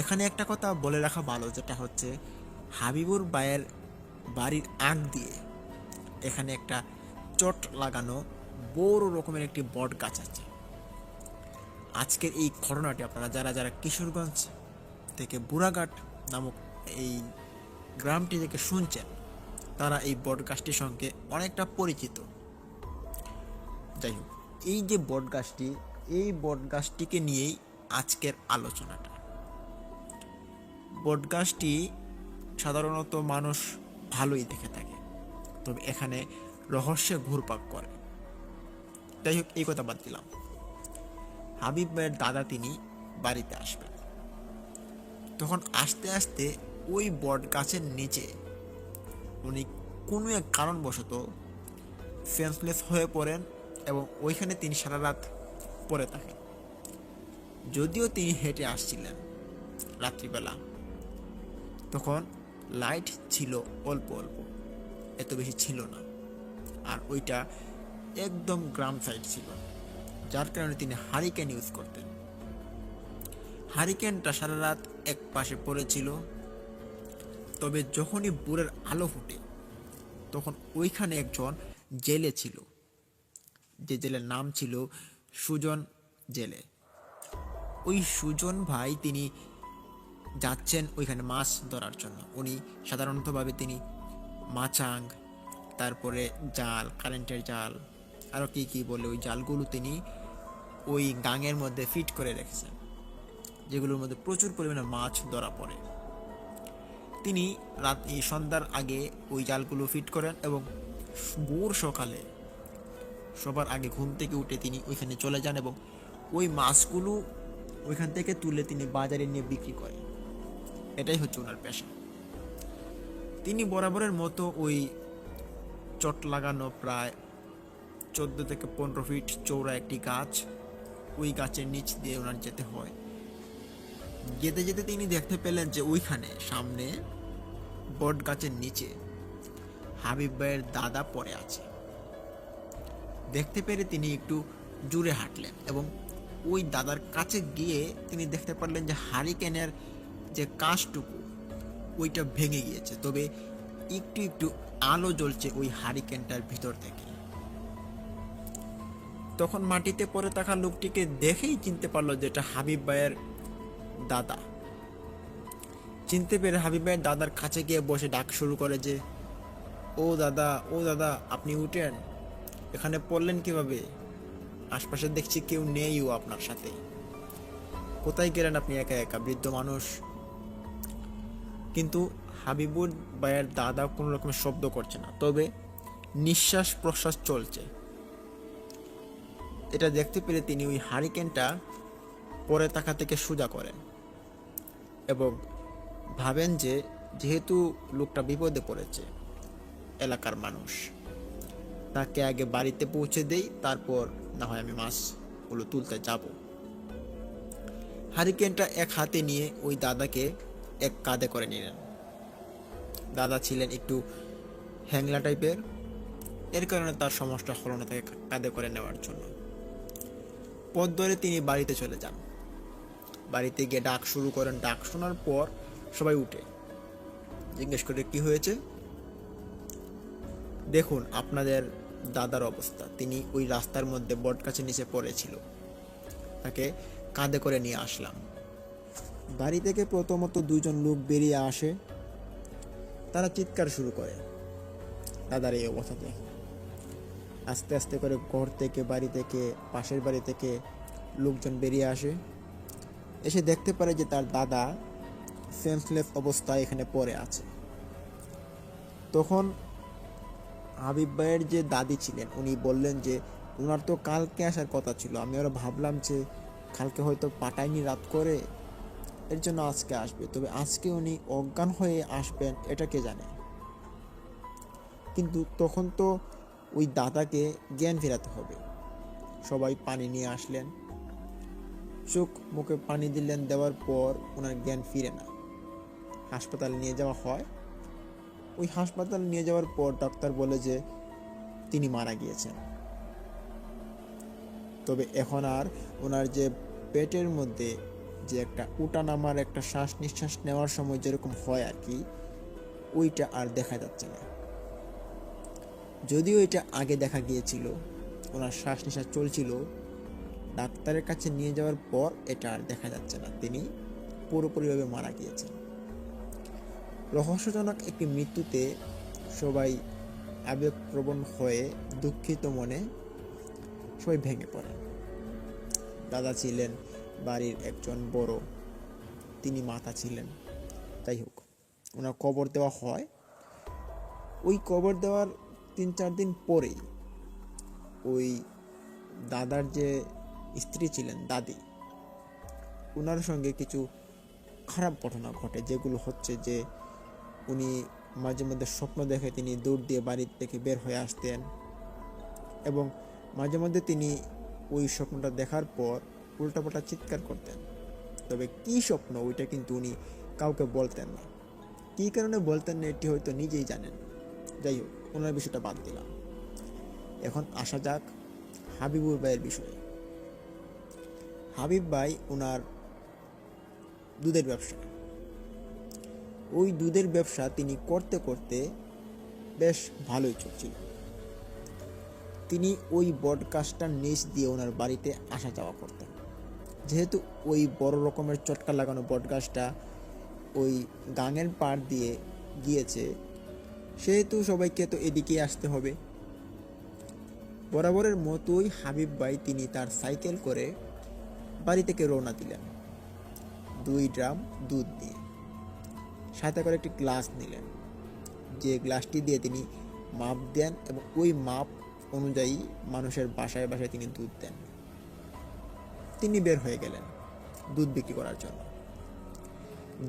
এখানে একটা কথা বলে রাখা ভালো, যেটা হচ্ছে হাবিবুর ভাইয়ের বাড়ির আগ দিয়ে এখানে একটা চট লাগানো বড় রকমের একটি বট গাছ আছে। আজকের এই ঘটনাটি আপনারা যারা যারা কিশোরগঞ্জ থেকে বুড়াঘাট নামক এই গ্রামটি থেকে শুনছেন, তারা এই বট গাছটির সঙ্গে অনেকটা পরিচিত। যাই হোক, এই যে বট গাছটি, এই বট গাছটিকে নিয়েই আজকের আলোচনাটা। বট গাছটি সাধারণত মানুষ ভালোই দেখে থাকে, তবে এখানে রহস্যে ঘুরপাক করে। যাই হোক, এই কথা বাদ দিলাম। হাবিব ভাইয়ের দাদা তিনি বাড়িতে আসবেন, তখন আস্তে আস্তে ওই বট গাছের নিচে উনি কোনো এক কারণবশত সেন্সলেস হয়ে পড়েন এবং ওইখানে তিনি সারা রাত পড়ে থাকেন। যদিও তিনি হেঁটে আসছিলেন রাত্রিবেলা, তখন লাইট ছিল অল্প অল্প, এত বেশি ছিল না, আর ওইটা একদম গ্রাম সাইড ছিল, যার কারণে তিনি হারিকেন ইউজ করতেন। হারিকেনটা সারা রাত এক পাশে পড়েছিল। তবে যখনই ভোরের আলো ফুটে, তখন ওইখানে একজন জেলে ছিল, যে জেলের নাম ছিল সুজন জেলে। ওই সুজন ভাই তিনি যাচ্ছেন ওইখানে মাছ ধরার জন্য। উনি সাধারণতভাবে তিনি মাচাং, তারপরে জাল, কারেন্টের জাল, আরও কী কী বলে ওই জালগুলো তিনি ওই গাঙের মধ্যে ফিট করে রেখেছেন, যেগুলোর মধ্যে প্রচুর পরিমাণে মাছ ধরা পড়ে। তিনি সন্ধ্যার আগে ওই জালগুলো ফিট করেন এবং ভোর সকালে সবার আগে ঘুম থেকে উঠে তিনি ওইখানে চলে যান এবং ওই মাছগুলো ওইখান থেকে তুলে তিনি বাজারে নিয়ে বিক্রি করেন। এটাই হচ্ছে ওনার পেশা। তিনি বরাবরের মতো ওই চট লাগানো প্রায় 14 থেকে 15 ফিট চৌড়া একটি গাছ, ওই গাছের নিচ দিয়ে ওনার যেতে হয়। যেতে যেতে তিনি দেখতে পেলেন যে ওইখানে সামনে বট গাছের নিচে হাবিব ভাইয়ের দাদা পড়ে আছে। দেখতে পেরে তিনি একটু জুড়ে হাঁটলেন এবং ওই দাদার কাছে গিয়ে তিনি দেখতে পারলেন যে হারিকেনের যে কাঁচটুকু, ওইটা ভেঙে গিয়েছে, তবে একটু একটু আলো জ্বলছে ওই হারিকেনটার ভিতর থেকে। তখন মাটিতে পড়ে থাকা লোকটিকে দেখেই চিনতে পারলো যে এটা হাবিব ভাইয়ের দাদা। চিনতে পেরে হাবিব ভাইয়ের দাদার কাছে গিয়ে বসে ডাক শুরু করে যে, ও দাদা, ও দাদা, আপনি উঠেন, এখানে পড়লেন কিভাবে? আশপাশে দেখছি কেউ নেইও আপনার সাথে, কোথায় গেলেন আপনি একা একা, বৃদ্ধ মানুষ? কিন্তু হাবিবুর ভাইয়ের দাদা কোনো রকমের শব্দ করছে না, তবে নিঃশ্বাস প্রশ্বাস চলছে। এটা দেখতে পেরে তিনি ওই হারিকেনটা পরে তাকা থেকে সোজা করেন এবং ভাবেন যে যেহেতু লোকটা বিপদে পড়েছে, এলাকার মানুষ, তাকে আগে বাড়িতে পৌঁছে দেই, তারপর না হয় আমি মাছগুলো তুলতে যাব। হারিকেনটা এক হাতে নিয়ে ওই দাদাকে এক কাঁধে করে নিলেন। দাদা ছিলেন একটু হ্যাংলা টাইপের, এর কারণে তার সমস্যা হলো না তাকে কাঁধে করে নেওয়ার জন্য। পথ ধরে তিনি বাড়িতে চলে যান। বাড়িতে গিয়ে ডাক শুরু করেন। ডাক শোনার পর সবাই উঠে জিজ্ঞেস করে, কি হয়েছে? দেখুন আপনাদের দাদার অবস্থা, তিনি ওই রাস্তার মধ্যে বটগাছের নিচে পড়েছিল, তাকে কাঁধে করে নিয়ে আসলাম। বাড়ি থেকে প্রথমত দুইজন লোক বেরিয়ে আসে, তারা চিৎকার শুরু করে দাদার এই অবস্থা দেখে। আস্তে আস্তে করে ঘর থেকে, বাড়ি থেকে, পাশের বাড়ি থেকে লোকজন বেরিয়ে আসে, এসে দেখতে পারে যে তার দাদা সেন্সলেস অবস্থায় এখানে পড়ে আছে। তখন হাবিব ভাইয়ের যে দাদি ছিলেন উনি বললেন যে ওনার তো কালকে আসার কথা ছিল, আমি ওরা ভাবলাম যে কালকে হয়তো পাঠায়নি রাত করে, এর জন্য আজকে আসবে, তবে আজকে উনি অজ্ঞান হয়ে আসবেন এটা কে জানে। কিন্তু তখন তো ওই দাদাকে জ্ঞান ফেরাতে হবে। সবাই পানি নিয়ে আসলেন, চোখ মুখে পানি দিলেন, দেওয়ার পর ওনার জ্ঞান ফিরে না। হাসপাতালে নিয়ে যাওয়া হয়। ওই হাসপাতালে নিয়ে যাওয়ার পর ডাক্তার বলে যে তিনি মারা গিয়েছেন। তবে এখন আর ওনার যে পেটের মধ্যে যে একটা উঠানামার একটা শ্বাস নিঃশ্বাস নেওয়ার সময় যেরকম হয় আর কি, ওইটা আর দেখা যাচ্ছে না। যদিও এটা আগে দেখা গিয়েছিল, ওনার শ্বাস নিঃশ্বাস চলছিল, ডাক্তারের কাছে নিয়ে যাওয়ার পর এটা আর দেখা যাচ্ছে না, তিনি পুরোপুরিভাবে মারা গিয়েছেন। রহস্যজনক একটি মৃত্যুতে সবাই আবেগপ্রবণ হয়ে দুঃখিত মনে সবাই ভেঙে পড়ে। দাদা ছিলেন বাড়ির একজন বড়, তিনি মাতা ছিলেন। যাই হোক, ওনার কবর দেওয়া হয়। ওই কবর দেওয়ার 3-4 দিন পরেই ওই দাদার যে স্ত্রী ছিলেন, দাদি, ওনার সঙ্গে কিছু খারাপ ঘটনা ঘটে, যেগুলো হচ্ছে যে উনি মাঝে মধ্যে স্বপ্ন দেখে তিনি দৌড় দিয়ে বাড়ি থেকে বের হয়ে আসতেন, এবং মাঝে মধ্যে তিনি ওই স্বপ্নটা দেখার পর উল্টাপাল্টা চিৎকার করতেন। তবে কি স্বপ্ন ওইটা কিন্তু উনি কাউকে বলতেন না। কী কারণে বলতেন না এটি হয়তো নিজেই জানেন। যাই হোক, ওনার বিষয়টা বাদ দিলাম। এখন আসা যাক হাবিবুর ভাইয়ের বিষয়ে। হাবিব ভাই ওনার দুধের ব্যবসা, ওই দুধের ব্যবসা তিনি করতে করতে বেশ ভালোই চলছিল। তিনি ওই বটগাছটার নিচ দিয়ে ওনার বাড়িতে আসা যাওয়া করতেন। যেহেতু ওই বড় রকমের চটকা লাগানো বটগাছটা ওই গাঙের পাড় দিয়ে গিয়েছে, সেহেতু সবাইকে তো এদিকেই আসতে হবে। বরাবরের মতোই হাবিব ভাই তিনি তার সাইকেল করে বাড়ি থেকে রওনা দিলেন 2 ড্রাম দুধ নিয়ে। সাথে করে একটি গ্লাস নিলেন, যে গ্লাসটি দিয়ে তিনি মাপ দেন এবং ওই মাপ অনুযায়ী মানুষের বাসায় বাসায় তিনি দুধ দেন। তিনি বের হয়ে গেলেন দুধ বিক্রি করার জন্য।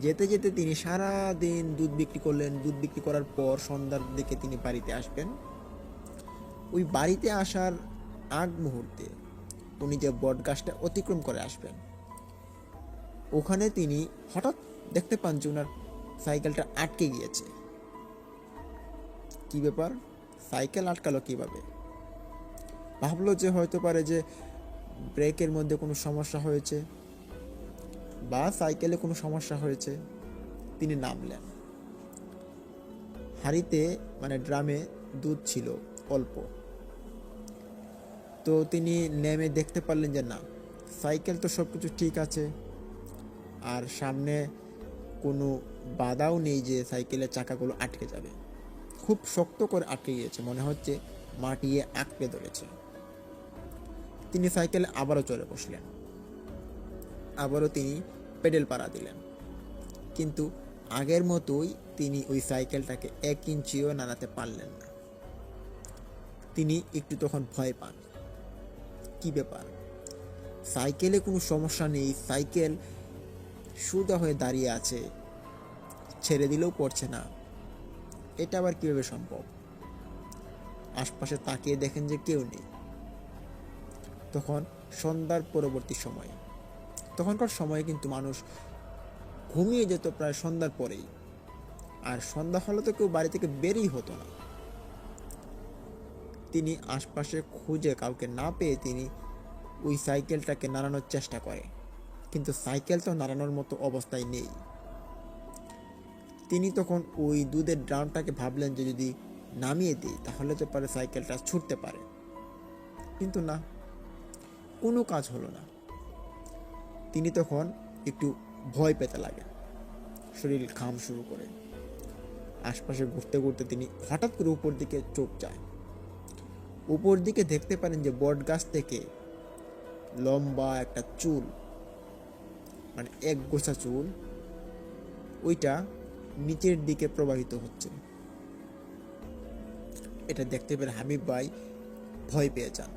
যেতে যেতে তিনি সারা দিন দুধ বিক্রি করলেন। দুধ বিক্রি করার পর সন্ধ্যার দিকে তিনি বাড়িতে আসবেন। ওই বাড়িতে আসার আগ মুহূর্তে উনি যে বটগাছটা অতিক্রম করে আসবেন, ওখানে তিনি হঠাৎ দেখতে পান যে ওনার সাইকেলটা আটকে গিয়েছে। কি ব্যাপার, সাইকেল আটকালো কিভাবে? ভাবলো যে হয়তো পারে যে ব্রেকের মধ্যে কোনো সমস্যা হয়েছে বা সাইকেলে কোনো সমস্যা হয়েছে। তিনি নামলেন, হাঁড়িতে মানে ড্রামে দুধ ছিল অল্প। তো তিনি নেমে দেখতে পারলেন যে না, সাইকেল তো সব কিছু ঠিক আছে, আর সামনে কোনো বাধাও নেই যে সাইকেলের চাকাগুলো আটকে যাবে। খুব শক্ত করে আটকে গিয়েছে, মনে হচ্ছে মাটিয়ে আঁকড়ে ধরেছে। তিনি সাইকেলে আবারও চড়ে বসলেন, আবারও তিনি পেডেল পাড়া দিলেন, কিন্তু আগের মতোই তিনি ওই সাইকেলটাকে 1 ইঞ্চিও নাড়াতে পারলেন না। তিনি একটু তখন ভয় পান, কি ব্যাপার, সাইকেলে কোনো সমস্যা নেই, সাইকেল সোজা হয়ে দাঁড়িয়ে আছে, ছেড়ে দিলেও পড়ছে না, এটা আবার কিভাবে সম্ভব? আশপাশে তাকিয়ে দেখেন যে কেউ নেই। তখন সন্ধ্যার পরবর্তী সময়, তখনকার সময়ে কিন্তু মানুষ ঘুমিয়ে যেত প্রায় সন্ধ্যার পরেই, আর সন্ধ্যা হলে তো কেউ বাড়ি থেকে বেরই হতো না। তিনি আশপাশে খুঁজে কাউকে না পেয়ে তিনি ওই সাইকেলটাকে নাড়ানোর চেষ্টা করে, কিন্তু সাইকেল তো নাড়ানোর মতো অবস্থায় নেই। তিনি তখন ওই দুধের ড্রামটাকে ভাবলেন যে যদি নামিয়ে দিই তাহলে তো পারে সাইকেলটা ছুটতে পারে, কিন্তু না, কোনো কাজ হলো না। তিনি তখন একটু ভয় পেতে লাগেন, শরীর ঘাম শুরু করে। আশপাশে ঘুরতে ঘুরতে তিনি হঠাৎ করে উপর দিকে চোখ যায়। উপর দিকে দেখতে পারেন যে বট গাছ থেকে লম্বা একটা চুল, মানে এক গোছা চুল, ওইটা নিচের দিকে প্রবাহিত হচ্ছে। এটা দেখতে পেয়ে হাবিব ভাই ভয় পেয়ে যান।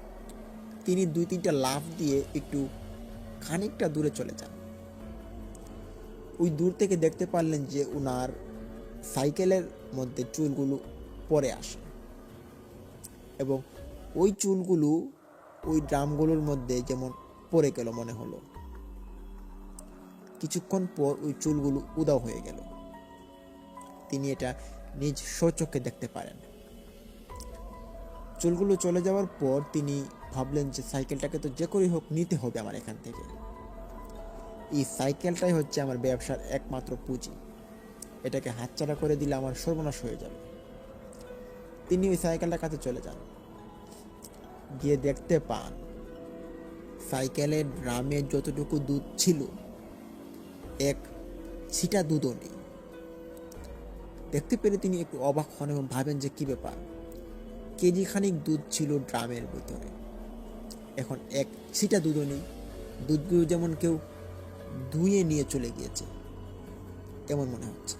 তিনি 2-3টা লাফ দিয়ে একটু খানিকটা দূরে চলে যান। ওই দূর থেকে দেখতে পারলেন যে ওনার সাইকেলের মধ্যে চুলগুলো পরে আসে, এবং ওই চুলগুলো ওই ড্রামগুলোর মধ্যে যেমন পড়ে গেল মনে হলো। কিছুক্ষণ পর ওই চুলগুলো উধাও হয়ে গেল। তিনি এটা নিজ স্বচক্ষে দেখতে পারেন। চুলগুলো চলে যাওয়ার পর তিনি ভাবলেন যে সাইকেলটাকে তো যে করেই হোক নিতে হবে আমার এখান থেকে। এই সাইকেলটাই হচ্ছে আমার ব্যবসার একমাত্র পুঁজি, এটাকে হাতছাড়া করে দিলে আমার সর্বনাশ হয়ে যাবে। তিনি ওই সাইকেলটার কাছে চলে যান, গিয়ে দেখতে পান সাইকেলের ড্রামে যতটুকু দুধ ছিল 1 ছিটা দুধও নেই। দেখতে পেরে তিনি একটু অবাক হন এবং ভাবেন যে কি ব্যাপার, কেজি খানিক দুধ ছিল ড্রামের ভিতরে, এখন 1 ছিটা দুধও নেই। দুধগুলো যেমন কেউ ধুয়ে নিয়ে চলে গিয়েছে এমন মনে হচ্ছে।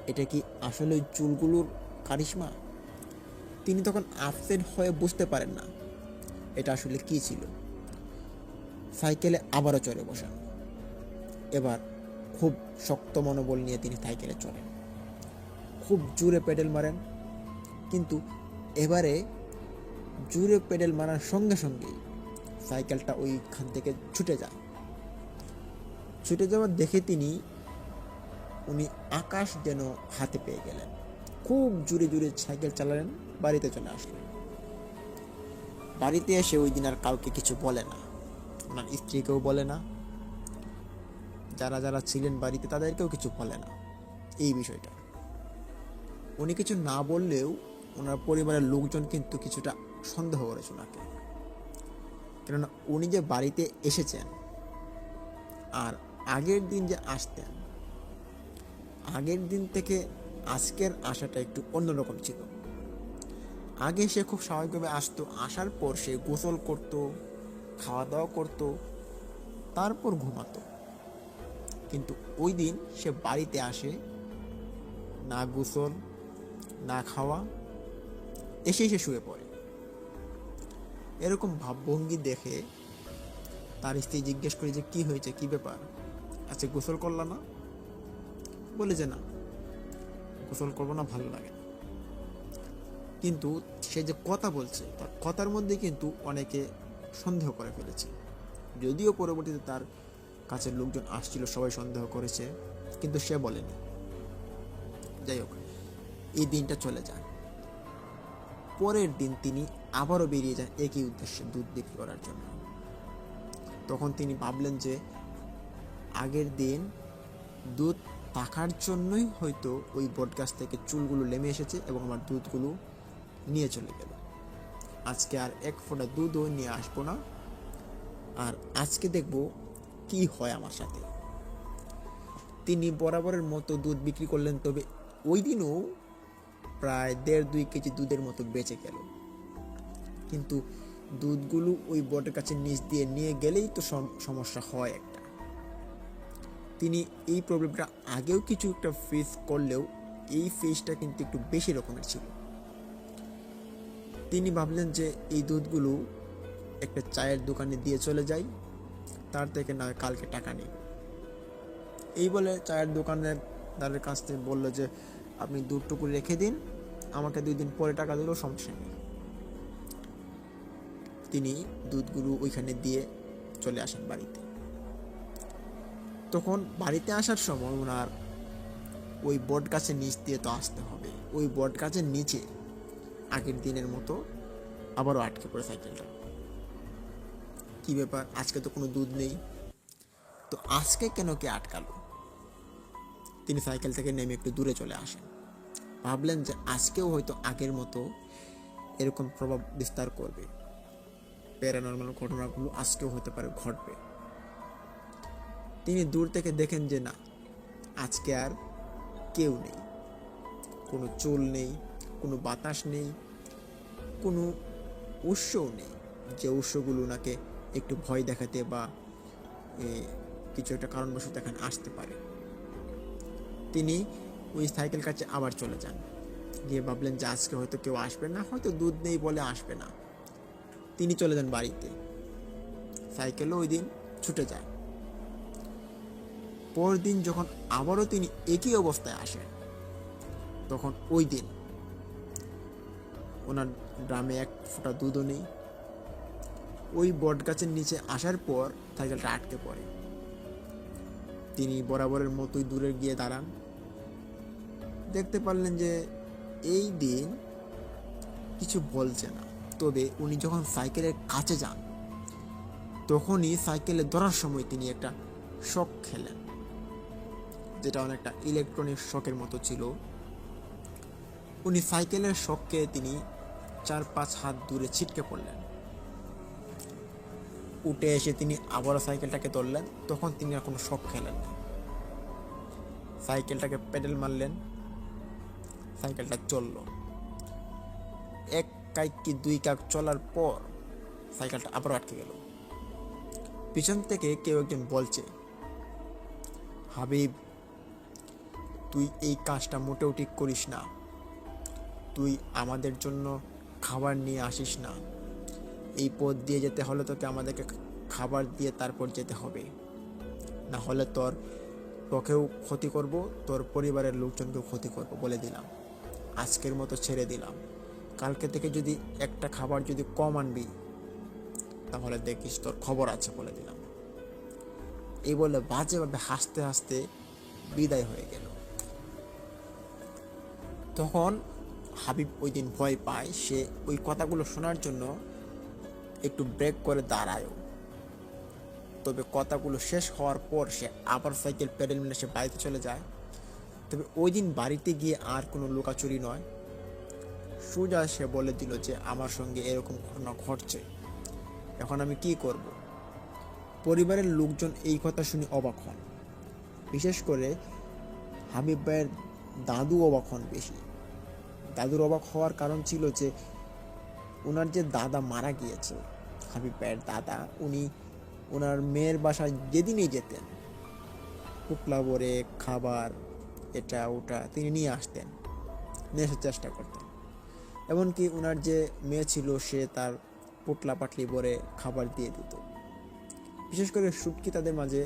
এটা কি আসলে ওই চুলগুলোর কারিশমা? তিনি তখন আপসেট হয়ে বুঝতে পারেন না এটা আসলে কি ছিল। সাইকেলে আবারও চড়ে বসেন। এবার খুব শক্ত মনোবল নিয়ে তিনি সাইকেলে চড়েন, খুব জোরে পেডেল মারেন, কিন্তু এবারে জোরে পেডেল মারার সঙ্গে সঙ্গেই সাইকেলটা ওইখান থেকে ছুটে যায়। ছুটে যাওয়ার দেখে উনি আকাশ যেন হাতে পেয়ে গেলেন। খুব জোরে জোরে সাইকেল চালালেন, বাড়িতে চলে আসলেন। বাড়িতে এসে ওই দিন আর কাউকে কিছু বলে না, ওনার স্ত্রীকেও বলে না, যারা যারা ছিলেন বাড়িতে তাদেরকেও কিছু বলে না এই বিষয়টা। উনি কিছু না বললেও ওনার পরিবারের লোকজন কিন্তু কিছুটা সন্দেহ করেছে ওনাকে, কেননা উনি যে বাড়িতে এসেছেন আর আগের দিন যে আসতেন, আগের দিন থেকে আজকের আসাটা একটু অন্যরকম ছিল। আগে সে খুব স্বাভাবিকভাবে আসতো, আসার পর সে গোসল করতো, খাওয়া দাওয়া করতো, তারপর ঘুমাতো। কিন্তু ওই দিন সে বাড়িতে আসে, না গোসল না খাওয়া, এসে শুয়ে পড়ে। এরকম ভাবভঙ্গি দেখে তার স্ত্রী জিজ্ঞেস করে যে কি হয়েছে, কি ব্যাপার, আচ্ছা গোসল করলা না? বলে যে না, গোসল করবো না, ভালো লাগে না। কিন্তু সে যে কথা বলছে তার কথার মধ্যে কিন্তু অনেকে সন্দেহ করে ফেলেছে। যদিও পরবর্তীতে তার কাছের লোকজন আসছিল, সবাই সন্দেহ করেছে, কিন্তু সে বলেনি। যাই হোক, এই দিনটা চলে যায়। পরের দিন তিনি আবারও বেরিয়ে যান একই উদ্দেশ্যে দুধ বিক্রি করার জন্য। তখন তিনি ভাবলেন যে আগের দিন দুধ টাকার জন্যই হয়তো ওই বট গাছ থেকে চুলগুলো নেমে এসেছে এবং আমার দুধগুলো নিয়ে চলে গেল। আজকে আর এক ফোঁটা দুধও নিয়ে আসবো না, আর আজকে দেখব কি হয় আমার সাথে। তিনি বরাবরের মতো দুধ বিক্রি করলেন, তবে ওই দিনও প্রায় 1.5-2 কেজি দুধের মতো বেঁচে গেল। কিন্তু দুধগুলো ওই বটের কাছে নিচ দিয়ে নিয়ে গেলেই তো সমস্যা হয় একটা। তিনি এই প্রবলেমটা আগেও কিছু একটা ফেস করলেও এই ফেসটা কিন্তু একটু বেশি রকমের ছিল। তিনি ভাবলেন যে এই দুধগুলো একটা চায়ের দোকানে দিয়ে চলে যাই, তার থেকে না কালকে টাকা নেই। এই বলে চায়ের দোকানদারের কাছ থেকে বললো যে আপনি দুধটুকু রেখে দিন, আমাকে 2 দিন পরে টাকা দিলেও সমস্যা নেই। তিনি দুধগুলো ওইখানে দিয়ে চলে আসেন বাড়িতে। তখন বাড়িতে আসার সময় ওনার ওই বট গাছের নিচ দিয়ে তো আসতে হবে। ওই বট গাছের নিচে আগের দিনের মতো আবারও আটকে পড়ে সাইকেলটা। কি ব্যাপার, আজকে তো কোনো দুধ নেই, তো আজকে কেন কে আটকালো? তিনি সাইকেল থেকে নেমে একটু দূরে চলে আসেন। ভাবলেন যে আজকেও হয়তো আগের মতো এরকম প্রভাব বিস্তার করবে, প্যারানর্মাল ঘটনাগুলো আজকেও হতে পারে ঘটবে। তিনি দূর থেকে দেখেন যে না, আজকে আর কেউ নেই, কোনো চুল নেই, কোনো বাতাস নেই, কোনো উৎসও নেই যে উৎসগুলো ওনাকে একটু ভয় দেখাতে বা কিছু একটা কারণবশত এখানে আসতে পারে। তিনি ওই সাইকেল কাছে আবার চলে যান, গিয়ে ভাবলেন যে আজকে হয়তো কেউ আসবে না, হয়তো দুধ নেই বলে আসবে না। তিনি চলে যান বাড়িতে। সাইকেলও ওই দিন ছুটে যায়। পরের দিন যখন আবারও তিনি একই অবস্থায় আসেন, তখন ওই দিন ওনার গ্রামে এক ফোঁটা দুধও নেই। ওই বট গাছের নিচে আসার পর সাইকেলটা আটকে পড়ে। তিনি বরাবরের মতোই দূরে গিয়ে দাঁড়ান। দেখতে পারলেন যে এই দিন কিছু বলছে না, তবে উনি যখন সাইকেলের কাছে যান তখনই সাইকেলে ধরার সময় তিনি একটা শক খেলেন, যেটা অনেকটা ইলেকট্রনিক শকের মতো ছিল। উনি সাইকেলের শককে তিনি 4-5 হাত দূরে ছিটকে পড়লেন। উঠে এসে তিনি আবারও সাইকেলটাকে ধরলেন, তখন তিনি আর কোনো শক খেলেন না। সাইকেলটাকে পেডেল মারলেন, সাইকেলটা চলল। 1 কাইক কি 2 কাইক চলার পর সাইকেলটা আবারও আটকে গেল। পিছন থেকে কেউ একজন বলছে, হাবিব, তুই এই কাজটা মোটেও ঠিক করিস না, তুই আমাদের জন্য খাবার নিয়ে আসিস না, এই পথ দিয়ে যেতে হলে তোকে আমাদেরকে খাবার দিয়ে তারপর যেতে হবে, না হলে তোকেও ক্ষতি করব, তোর পরিবারের লোকজনকেও ক্ষতি করব, বলে দিলাম, আজকের মতো ছেড়ে দিলাম, কালকে থেকে যদি একটা খাবার যদি কম আনবি তাহলে দেখিস তোর খবর আছে, বলে দিলাম। এই বলে বাজেভাবে হাসতে হাসতে বিদায় হয়ে গেল। তখন হাবিব ওই দিন ভয় পায়। সে ওই কথাগুলো শোনার জন্য একটু ব্রেক করে দাঁড়ায়, তবে কথাগুলো শেষ হওয়ার পর সে আবার সাইকেল প্যাডেল মেরে সে বাড়িতে চলে যায়। তবে ওই দিন বাড়িতে গিয়ে আর কোনো লুকাচুরি নয়, সোজা সে বলে দিল যে আমার সঙ্গে এরকম ঘটনা ঘটছে, এখন আমি কি করব। পরিবারের লোকজন এই কথা শুনে অবাক হন, বিশেষ করে হাবিব ভাইয়ের দাদু অবাক হন বেশি। দাদুর অবাক হওয়ার কারণ ছিল যে ওনার যে দাদা মারা গিয়েছে, হাবিব ভাইয়ের দাদা, উনি ওনার মেয়ের বাসায় যেদিনই যেতেন পুটলা ভরে খাবার এটা ওটা তিনি নিয়ে আসতেন, নিয়ে আসার চেষ্টা করতেন। এমনকি ওনার যে মেয়ে ছিল সে তার পুটলা পাটলি ভরে খাবার দিয়ে দিত। বিশেষ করে শুটকি তাদের মাঝে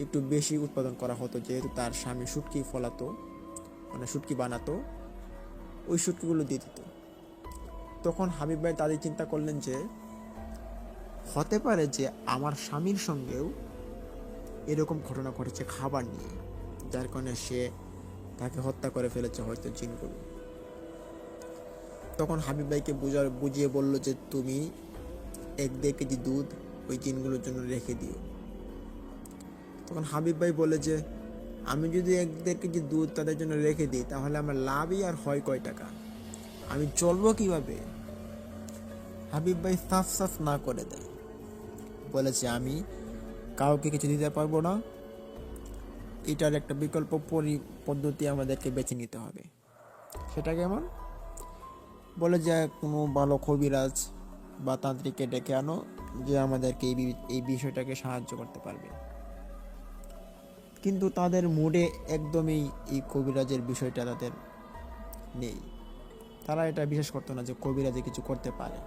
একটু বেশি উৎপাদন করা হতো, যেহেতু তার স্বামী শুটকি ফলাতো, মানে শুটকি বানাতো, ওই শুটকিগুলো দিয়ে দিত। তখন হাবিব ভাই তাদের চিন্তা করলেন যে হতে পারে যে আমার স্বামীর সঙ্গেও এরকম ঘটনা ঘটেছে খাবার নিয়ে, যার কারণে সে তাকে হত্যা করে ফেলেছে হয়তো জিনগুলো। তখন হাবিব ভাইকে বুঝিয়ে বলল যে তুমি 1-1.5 কেজি দুধ ওই জিনগুলোর জন্য রেখে দিও। তখন হাবিব ভাই বলে যে আমি যদি 1-1.5 কেজি দুধ তাদের জন্য রেখে দিই তাহলে আমার লাভই আর হয় কয় টাকা? আমি চলবো কিভাবে? হাবিব ভাই সাফ সাফ না করে দেয়, বলেছে আমি কাউকে কিছু দিতে পারবো না, এটার একটা বিকল্প পদ্ধতি আমাদেরকে বেছে নিতে হবে। সেটা কেমন? বলে যে কোনো ভালো কবিরাজ বা তান্ত্রিককে ডেকে আনো, যে আমাদেরকে এই বিষয়টাকে সাহায্য করতে পারবে। কিন্তু তাদের মুডে একদমই এই কবিরাজের বিষয়টা তাদের নেই। তারা এটা বিশ্বাস করতো না যে কবিরাজে কিছু করতে পারে।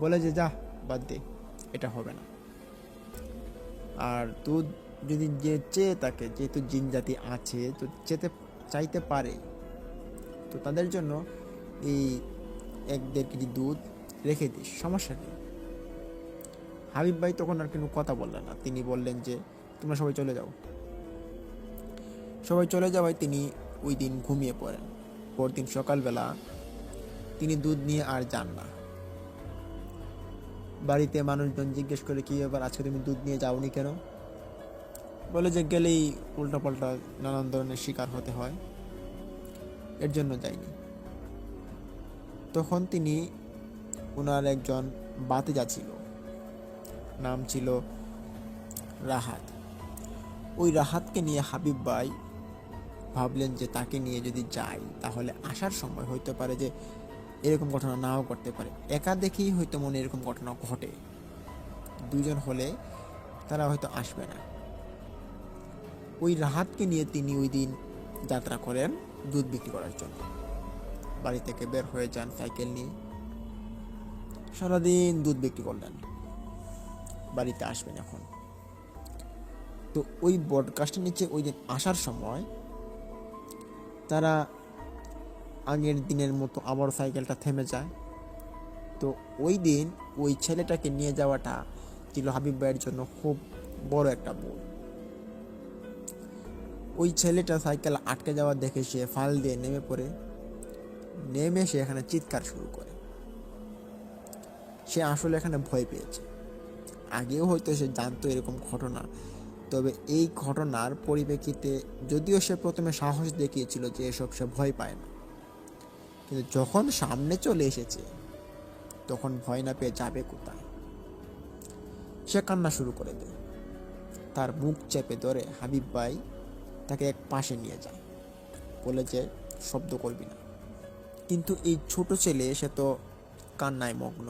বলে যে যা, বাদ দে, এটা হবে না। আর দুধ যদি যে চেয়ে থাকে, যেহেতু জিন জাতি আছে তো চাইতে পারে, তো তাদের জন্য এই 1-1.5 কেজি দুধ রেখে দিস, সমস্যা নেই। হাবিব ভাই তখন আর কোনো কথা বললেন না। তিনি বললেন যে তোমরা সবাই চলে যাও। সবাই চলে যাওয়ায় তিনি ওই দিন ঘুমিয়ে পড়েন। পরদিন সকালবেলা তিনি দুধ নিয়ে আর যান না। বাড়িতে মানুষজন জিজ্ঞেস করে, কি ব্যাপার, আজকে তুমি দুধ নিয়ে যাওনি কেন? বলে যে গেলেই উল্টাপাল্টা নানান ধরনের শিকার হতে হয়, এর জন্য যাইনি। তখন তিনি ওনার একজন বাতিজা ছিল, নাম ছিল রাহাত। ওই রাহাতকে নিয়ে হাবিব ভাই ভাবলেন যে তাকে নিয়ে যদি যাই তাহলে আসার সময় হইতে পারে যে এরকম ঘটনা নাও করতে পারে। একা দেখেই হয়তো মনে এরকম ঘটনা ঘটে, দুজন হলে তারা হয়তো আসবে না। ওই রাহাতকে নিয়ে তিনি ওই দিন যাত্রা করেন দুধ বিক্রি করার জন্য। বাড়ি থেকে বের হয়ে যান সাইকেল নিয়ে, সারাদিন দুধ বিক্রি করলেন। বাড়িতে আসবেন এখন। তো ওই বটগাছটার নিচে ওই দিন আসার সময় তারা আগের দিনের মতো আবার সাইকেলটা থেমে যায়। তো ওই দিন ওই ছেলেটাকে নিয়ে যাওয়াটা ছিল হাবিব ভাইয়ের জন্য খুব বড় একটা ভুল। ওই ছেলেটা সাইকেল আটকে যাওয়া দেখে সে ফাল দিয়ে নেমে পড়ে, নেমে সে এখানে চিৎকার শুরু করে। সে আসলে এখানে ভয় পেয়েছে। আগেও হয়তো সে জানতো এরকম ঘটনা, তবে এই ঘটনার পরিপ্রেক্ষিতে যদিও সে প্রথমে সাহস দেখিয়েছিল যে এসব সে ভয় পায় না, কিন্তু যখন সামনে চলে এসেছে তখন ভয় না পেয়ে যাবে কোথায়? সে কান্না শুরু করে দেয়। তার মুখ চেপে ধরে হাবিব ভাই তাকে এক পাশে নিয়ে যায়, বলে যে শব্দ করবি না। কিন্তু এই ছোট ছেলে সে তো কান্নায় মগ্ন,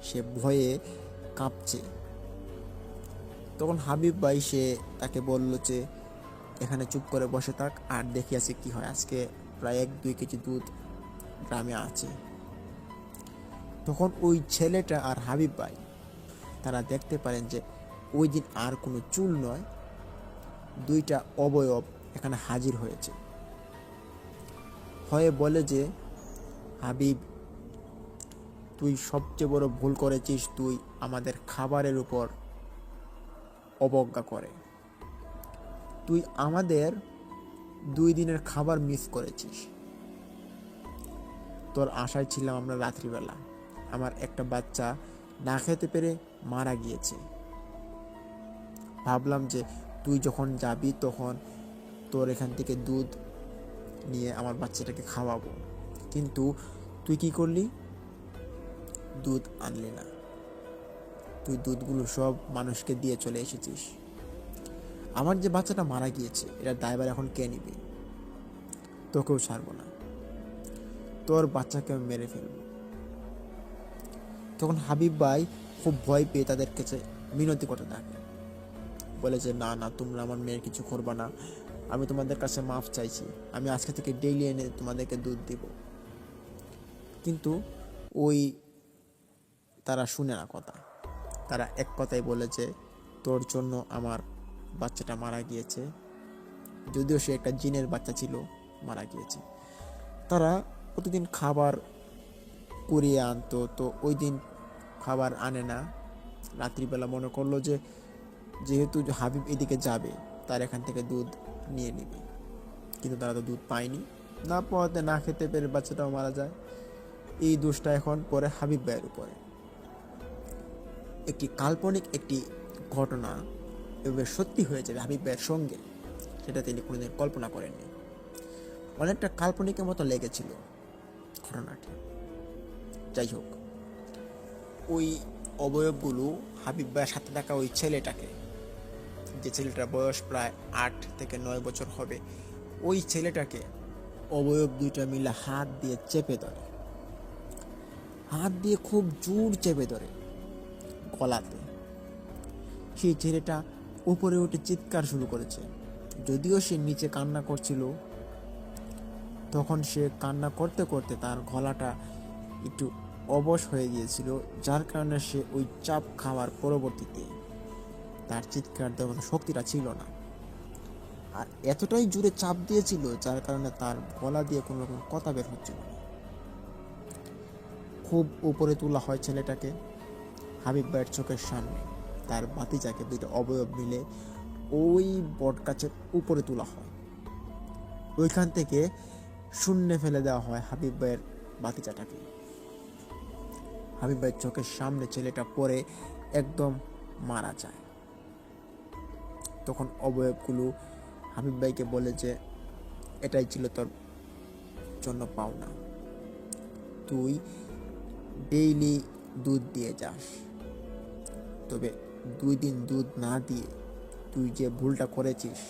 সে ভয়ে কাঁপছে। তখন হাবিব ভাই সে তাকে বলল যে এখানে চুপ করে বসে থাক, আর দেখি আছে কি হয়। আজকে প্রায় 1-2 কেজি দুধ গ্রামে আছে। তখন ওই ছেলেটা আর হাবিব ভাই তারা দেখতে পারেন যে ওই দিন আর কোনো চুল নয়, 2টা অবয়ব এখানে হাজির হয়েছে। হয়ে বলে যে হাবিব, তুই সবচেয়ে বড় ভুল করেছিস, তুই আমাদের খাবারের উপর অবজ্ঞা করে তুই আমাদের 2 দিনের খাবার মিস করেছিস। তোর আশায় ছিলাম আমরা রাত্রিবেলা, আমার একটা বাচ্চা না খেতে পেরে মারা গিয়েছে। ভাবলাম যে তুই যখন যাবি তখন তোর এখান থেকে দুধ নিয়ে আমার বাচ্চাটাকে খাওয়াবো, কিন্তু তুই কি করলি? দুধ আনলি না। তুই দুধগুলো সব মানুষকে দিয়ে চলে এসেছিস। আমার যে বাচ্চাটা মারা গিয়েছে এটার দায়ভার এখন কে নিবে? তোকেও ছাড়বো না, তোর বাচ্চাকে আমি মেরে ফেলবো। তখন হাবিব ভাই খুব ভয় পেয়ে তাদের কাছে মিনতি করতে থাকে, বলে যে না না, তোমরা আমার মেয়ের কিছু করবা না, আমি তোমাদের কাছে মাফ চাইছি, আমি আজকে থেকে ডেইলি এনে তোমাদেরকে দুধ দিব। কিন্তু ওই তারা শুনে না কথা। তারা এক কথাই বলে যে তোর জন্য আমার বাচ্চাটা মারা গিয়েছে, যদিও সে একটা জিনের বাচ্চা ছিল, মারা গিয়েছে। তারা প্রতিদিন খাবার কুড়িয়ে আনতো, তো ওই দিন খাবার আনে না। রাত্রিবেলা মনে করলো যে যেহেতু হাবিব এদিকে যাবে তার এখান থেকে দুধ নিয়ে নিবে, কিন্তু তারা তো দুধ পায়নি। না পাওয়াতে না খেতে পেরে বাচ্চাটাও মারা যায়। এই দোষটা এখন পরে হাবিব ভাইয়ের উপরে। একটি কাল্পনিক একটি ঘটনা এভাবে সত্যি হয়ে যাবে হাবিব ভাইয়ের সঙ্গে, সেটা তিনি কোনোদিন কল্পনা করেননি। অনেকটা কাল্পনিকের মতো লেগেছিল ঘটনাটি। যাই হোক, ওই অবয়বগুলো হাবিব ভাইয়ের সাথে থাকা ওই ছেলেটাকে, যে ছেলেটার বয়স প্রায় 8 থেকে 9 বছর হবে, ওই ছেলেটাকে অবয়ব দুইটা মিলে হাত দিয়ে চেপে ধরে, হাত দিয়ে খুব জোর চেপে ধরে গলাতে। সেই ছেলেটা উপরে উঠে চিৎকার শুরু করেছে। যদিও সে নিচে কান্না করছিল, তখন সে কান্না করতে করতে তার গলাটা একটু অবশ হয়ে গিয়েছিল, যার কারণে সে ওই চাপ খাওয়ার পরবর্তীতে তার চিৎকার দেওয়ার মতো শক্তিটা ছিল না। আর এতটাই জোরে চাপ দিয়েছিল যার কারণে তার গলা দিয়ে কোনো রকম কথা বের হচ্ছিল না। খুব উপরে তোলা হয় ছেলেটাকে। হাবিব ভাইয়ের চোখের সামনে তার ভাতিজাকে দুইটা অবয়ব মিলে ওই বট গাছের উপরে তোলা হয়। ওইখান থেকে শূন্যে ফেলে দেওয়া হয় হাবিব ভাইয়ের ভাতিজাটাকে। হাবিব ভাইয়ের চোখের সামনে ছেলেটা পড়ে একদম মারা যায়। তখন অবয়বগুলো হাবিব ভাইকে বলে যে এটাই ছিল তোর জন্য পাওনা, তুই ডেইলি দুধ দিয়ে যাস, তবে 2 দিন দুধ না দিয়ে তুই যে ভুলটা করেছিস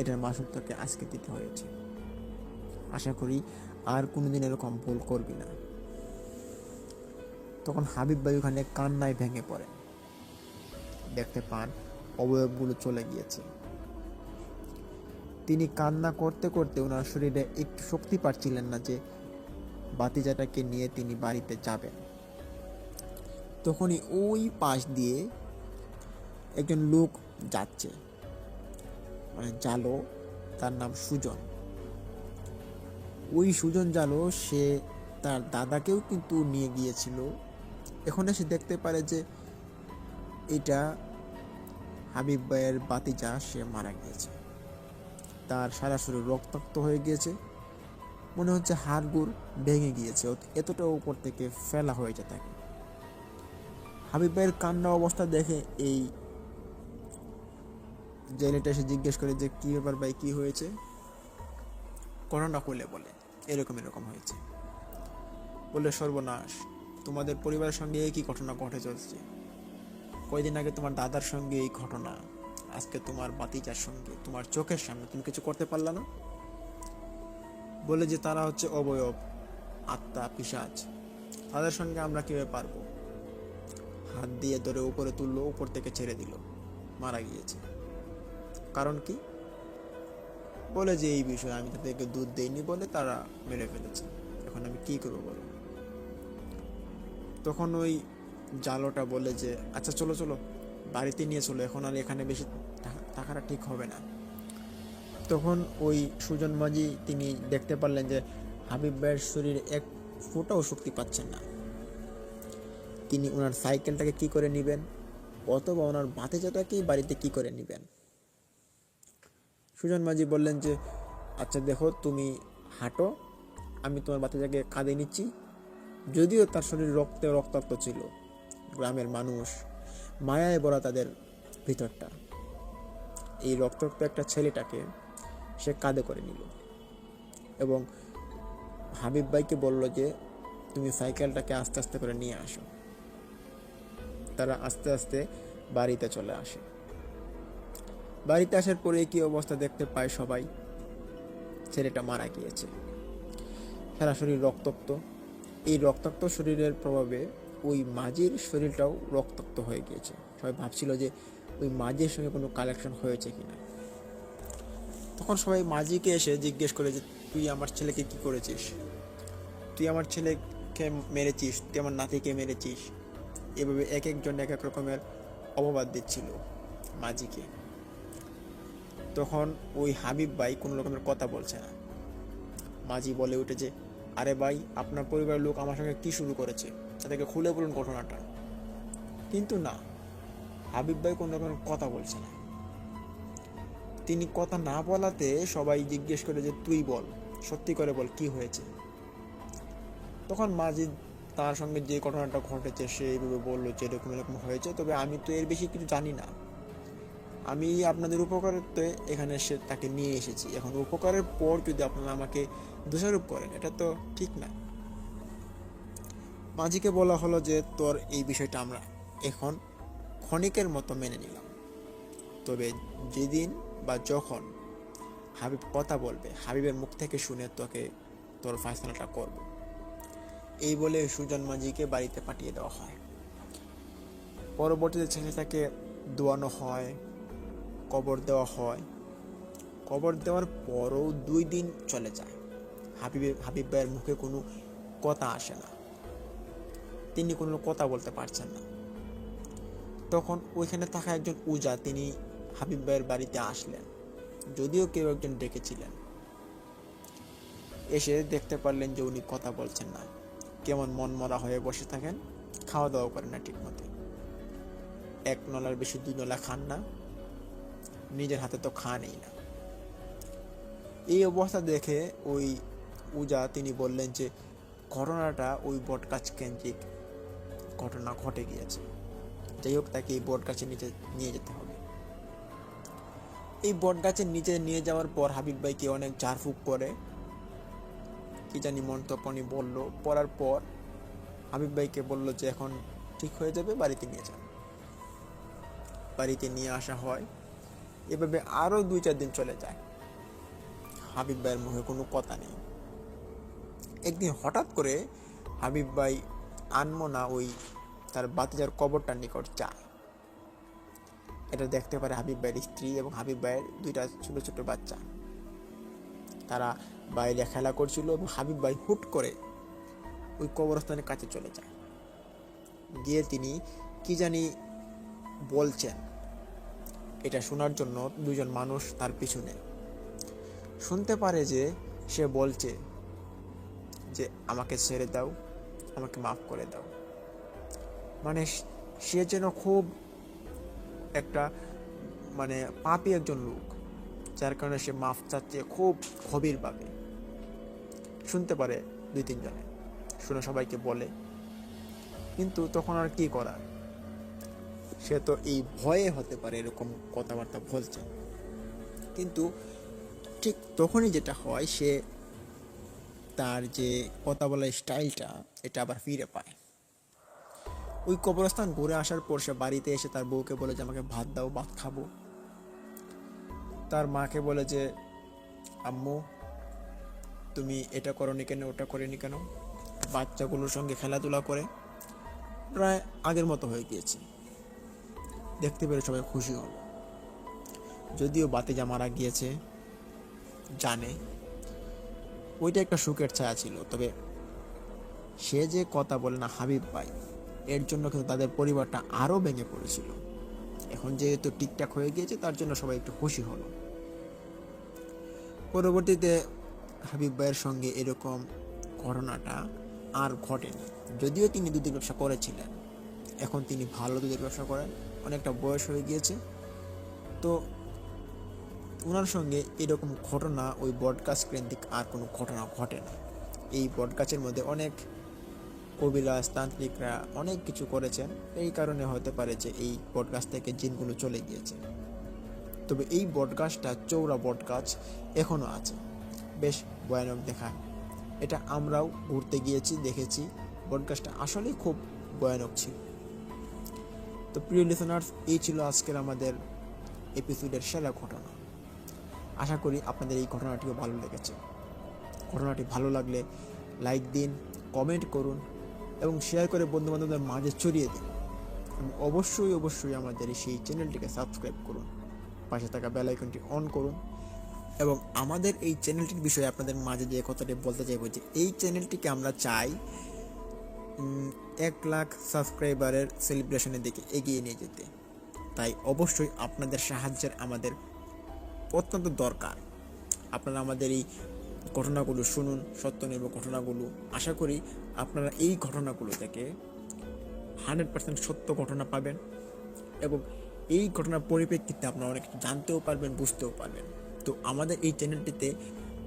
এটার মাসুল তোকে আজকে দিতে হয়েছে। আশা করি আর কোনোদিন এরকম ভুল করবি না। তখন হাবিব ভাই ওখানে কান্নায় ভেঙে পড়ে, দেখতে পান অবয়বগুলো চলে গিয়েছে। তিনি কান্না করতে করতে ওনার শরীরে একটু শক্তি পাচ্ছিলেন না যে ভাতিজাটাকে নিয়ে তিনি বাড়িতে যাবেন। তখনই ওই পাশ দিয়ে একজন লোক যাচ্ছে, মানে জালো, তার নাম সুজন। ওই সুজন জালো সে তার দাদাকেও কিন্তু নিয়ে গিয়েছিল। এখন এসে দেখতে পারে যে এটা হাবিব ভাইয়ের ভাতিজা, সে মারা গিয়েছে। তার সারা শরীর রক্তাক্ত হয়ে গিয়েছে, মনে হচ্ছে হাড়গুড় ভেঙে গিয়েছে, এতটা উপর থেকে ফেলা হয়েছে তাকে। হাবিব ভাইয়ের কান্না অবস্থা দেখে এই জেলেটা এসে জিজ্ঞেস করে যে কি ব্যাপার ভাই, কি হয়েছে? ঘটনা খুলে বলে এরকম এরকম হয়েছে। বলে সর্বনাশ, তোমাদের পরিবারের সঙ্গে এই কি ঘটনা ঘটে চলছে? কয়দিন আগে তোমার দাদার সঙ্গে এই ঘটনা, আজকে তোমার ভাতিজার সঙ্গে, তোমার চোখের সামনে, তুমি কিছু করতে পারলা না? বলে যে তারা হচ্ছে অবয়ব, আত্মা, পিশাচ, তাদের সঙ্গে আমরা কিভাবে পারবো? হাত দিয়ে ধরে উপরে তুললো, উপর থেকে ছেড়ে দিল, মারা গিয়েছে। কারণ কি? বলে যে এই বিষয়ে আমি তাদেরকে দুধ দেইনি বলে তারা মেরে ফেলেছে, এখন আমি কি করবো বলো? তখন ওই জালোটা বলে যে আচ্ছা চলো চলো, বাড়িতে নিয়ে চলো, এখন আর এখানে বেশি থাকাটা ঠিক হবে না। তখন ওই সুজন মাঝি তিনি দেখতে পারলেন যে হাবিব ভাইয়ের শরীরে এক ফোঁটাও শক্তি পাচ্ছেন না। তিনি ওনার সাইকেলটাকে কি করে নেবেন, অথবা ওনার ভাতিজাটাকেই বাড়িতে কি করে নেবেন? সুজন মাঝি বললেন যে আচ্ছা দেখো, তুমি হাঁটো, আমি তোমার ভাতিজাকে কাঁধে নিচ্ছি। যদিও তার শরীর রক্তে রক্তাক্ত ছিল, গ্রামের মানুষ মায়ায় ভরা তাদের ভিতরটা। এই রক্তাক্ত একটা ছেলেটাকে সে কাঁধে করে নিল এবং হাবিব ভাইকে বলল যে তুমি সাইকেলটাকে আস্তে আস্তে করে নিয়ে আসো। তারা আস্তে আস্তে বাড়িতে চলে আসে। বাড়িতে আসার পরে কি অবস্থা দেখতে পায় সবাই, ছেলেটা মারা গিয়েছে, সারা শরীর রক্তাক্ত। এই রক্তাক্ত শরীরের প্রভাবে ওই মাঝির শরীরটাও রক্তাক্ত হয়ে গিয়েছে। সবাই ভাবছিল যে ওই মাঝির সঙ্গে কোনো কালেকশন হয়েছে কিনা। তখন সবাই মাঝিকে এসে জিজ্ঞেস করে যে তুই আমার ছেলেকে কি করেছিস? তুই আমার ছেলেকে মেরেছিস, তুই আমার নাতিকে মেরেছিস। এভাবে এক একজন এক এক রকমের অপবাদ দিচ্ছিল মাঝিকে। তখন ওই হাবিব ভাই কোনো রকমের কথা বলছে না। মাঝি বলে উঠে যে আরে ভাই, আপনার পরিবারের লোক আমার সঙ্গে কি শুরু করেছে, তাদেরকে খুলে বলুন ঘটনাটা। কিন্তু না, হাবিব ভাই কোনো রকমের কথা বলছে না। তিনি কথা না বলাতে সবাই জিজ্ঞেস করে যে তুই বল, সত্যি করে বল কি হয়েছে। তখন মাঝি তার সঙ্গে যে ঘটনাটা ঘটেছে সে এইভাবে বললো যে এরকম এরকম হয়েছে, তবে আমি তো এর বেশি কিছু জানি না। আমি আপনাদের উপকারার্থে এখানে সে তাকে নিয়ে এসেছি। এখন উপকারের পর যদি আপনারা আমাকে দোষারোপ করেন, এটা তো ঠিক না। মাঝিকে বলা হলো যে তোর এই বিষয়টা আমরা এখন ক্ষণিকের মতো মেনে নিলাম, তবে যেদিন বা যখন হাবিব কথা বলবে, হাবিবের মুখ থেকে শুনে তোর ফয়সালাটা করব। এই বলে সুজন মাঝিকে বাড়িতে পাঠিয়ে দেওয়া হয়। পরবর্তীতে ছেলেটাকে দোয়ানো হয়, কবর দেওয়া হয়। কবর দেওয়ার পরও 2 দিন চলে যায়, হাবিব ভাইয়ের মুখে কোনো কথা আসে না, তিনি কোনো কথা বলতে পারছেন না। তখন ওইখানে থাকা একজন উজা তিনি হাবিব ভাইয়ের বাড়িতে আসলেন, যদিও কেউ একজন ডেকেছিলেন। এসে দেখতে পারলেন যে উনি কথা বলছেন না, কেমন মনমরা হয়ে বসে থাকেন, খাওয়া দাওয়া করেন না ঠিক মতো, 1 নলার বেশি 2 নলা খান না, নিজের হাতে তো খানই না। এই অবস্থা দেখে ওই উজা তিনি বললেন যে ঘটনাটা ওই বটগাছ কেন্দ্রিক ঘটনা ঘটে গিয়েছে, যাই হোক তাকে এই বটগাছের নিচে নিয়ে যেতে হবে। এই বটগাছের নিচে নিয়ে যাওয়ার পর হাবিব ভাইকে অনেক ঝাড়ফুঁক করে কি জানি মন্তব্য বলল, পড়ার পর হাবিব ভাইকে বলল যে এখন ঠিক হয়ে যাবে, বাড়িতে নিয়ে যান। বাড়িতে নিয়ে আসা হয়। এভাবে আরো 2-4 দিন চলে যায়, হাবিব ভাইয়ের মুখে কোনো কথা নেই। একদিন হঠাৎ করে হাবিব ভাই আনমনা ওই তার বাতিজার কবরটার নিকট যায়। এটা দেখতে পারে হাবিব ভাইয়ের স্ত্রী এবং হাবিব ভাইয়ের 2টা ছোট ছোট বাচ্চা। তারা বাইরে খেলা করছিল এবং হাবিব ভাই হুট করে ওই কবরস্থানের কাছে চলে যায়। গিয়ে তিনি কি জানি বলছেন, এটা শোনার জন্য 2জন মানুষ তার পিছনে। শুনতে পারে যে সে বলছে যে আমাকে ছেড়ে দাও, আমাকে মাফ করে দাও। মানে সে যেন খুব একটা পাপী একজন লোক, যার কারণে সে মাফ চাচ্ছে খুব গভীরভাবে। শুনতে পারে 2-3 জনে, শুনে সবাইকে বলে, কিন্তু তখন আর কি করার, সে তো এই ভয়ে হতে পারে এরকম কথাবার্তা বলছে। কিন্তু ঠিক তখনই যেটা হয়, সে তার যে কথা বলার স্টাইলটা এটা আবার ফিরে পায়। ওই কবরস্থান ঘুরে আসার পর সে বাড়িতে এসে তার বউকে বলে যে আমাকে ভাত দাও, ভাত খাবো। তার মাকে বলে যে আম্মু তুমি এটা করনি কেন, ওটা করেনি কেন। বাচ্চাগুলোর সঙ্গে খেলাধুলা করে প্রায় আগের মতো হয়ে গিয়েছে। দেখতে পেরে সবাই খুশি হলো। যদিও বাতিজা মারা গিয়েছে, জানে ওইটা একটা সুখের ছায়া ছিল, তবে সে যে কথা বলে না হাবিব ভাই, এর জন্য কিন্তু তাদের পরিবারটা আরো ভেঙে পড়েছিল। এখন যেহেতু ঠিকঠাক হয়ে গিয়েছে, তার জন্য সবাই একটু খুশি হলো। পরবর্তীতে হাবিব ভাইয়ের সঙ্গে এরকম ঘটনাটা আর ঘটেনি, যদিও তিনি দুধের ব্যবসা করেছিলেন। এখন তিনি ভালো দুধের ব্যবসা করেন, অনেকটা বয়স হয়ে গিয়েছে। তো ওনার সঙ্গে এরকম ঘটনা ওই বটগাছ কেন্দ্রিক আর কোনো ঘটনা ঘটে না। এই বটগাছের মধ্যে অনেক কবিরাজ তান্ত্রিকরা অনেক কিছু করেছেন, এই কারণে হতে পারে যে এই বটগাছ থেকে জিনগুলো চলে গিয়েছে। তবে এই বটগাছটা চৌড়া বটগাছ এখনো আছে, বেশ ভয়ানক দেখায়। এটা আমরাও ঘুরতে গিয়েছি, দেখেছি, বটগাছটা আসলেই খুব ভয়ানক ছিল। তো প্রিয় লিসনার্স, এই ছিল আজকের আমাদের এপিসোডের সেরা ঘটনা। আশা করি আপনাদের এই ঘটনাটিও ভালো লেগেছে। ঘটনাটি ভালো লাগলে লাইক দিন, কমেন্ট করুন এবং শেয়ার করে বন্ধুবান্ধবদের মাঝে ছড়িয়ে দিন। এবং অবশ্যই আমাদের সেই চ্যানেলটিকে সাবস্ক্রাইব করুন, পাশে থাকা বেল আইকনটি অন করুন। এবং আমাদের এই চ্যানেলটির বিষয়ে আপনাদের মাঝে যে কথাটি বলতে চাইবো যে এই চ্যানেলটিকে আমরা চাই 1 লাখ সাবস্ক্রাইবারের সেলিব্রেশনের দিকে এগিয়ে নিয়ে যেতে। তাই অবশ্যই আপনাদের সাহায্যের আমাদের অত্যন্ত দরকার। আপনারা আমাদের এই ঘটনাগুলো শুনুন, সত্যনির্ভর ঘটনাগুলো। আশা করি আপনারা এই ঘটনাগুলো থেকে 100% সত্য ঘটনা পাবেন এবং এই ঘটনার পরিপ্রেক্ষিতে আপনারা অনেক জানতেও পারবেন, বুঝতেও পারবেন। তো আমাদের এই চ্যানেলটিতে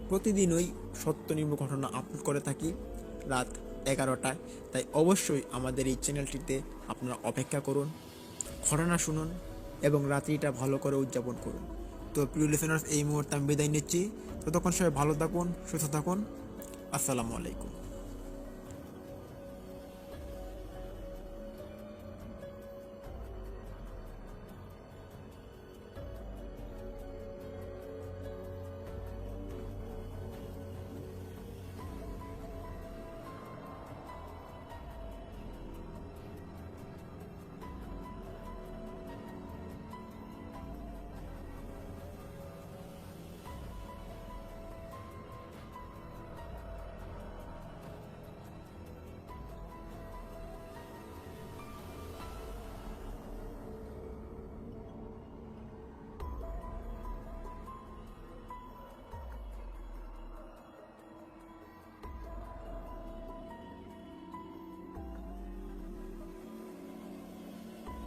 প্রতিদিনই সত্যনির্ভর ঘটনা আপলোড করে থাকি রাত 11টায়। তাই অবশ্যই আমাদের এই চ্যানেলটিতে আপনারা অপেক্ষা করুন, ঘটনা শুনুন এবং রাত্রিটা ভালো করে উদযাপন করুন। তো প্রিয় লিসেনার্স, এই মুহূর্তে আমি বিদায় নিচ্ছি। ততক্ষণ সবাই ভালো থাকুন, সুস্থ থাকুন। আসসালামু আলাইকুম।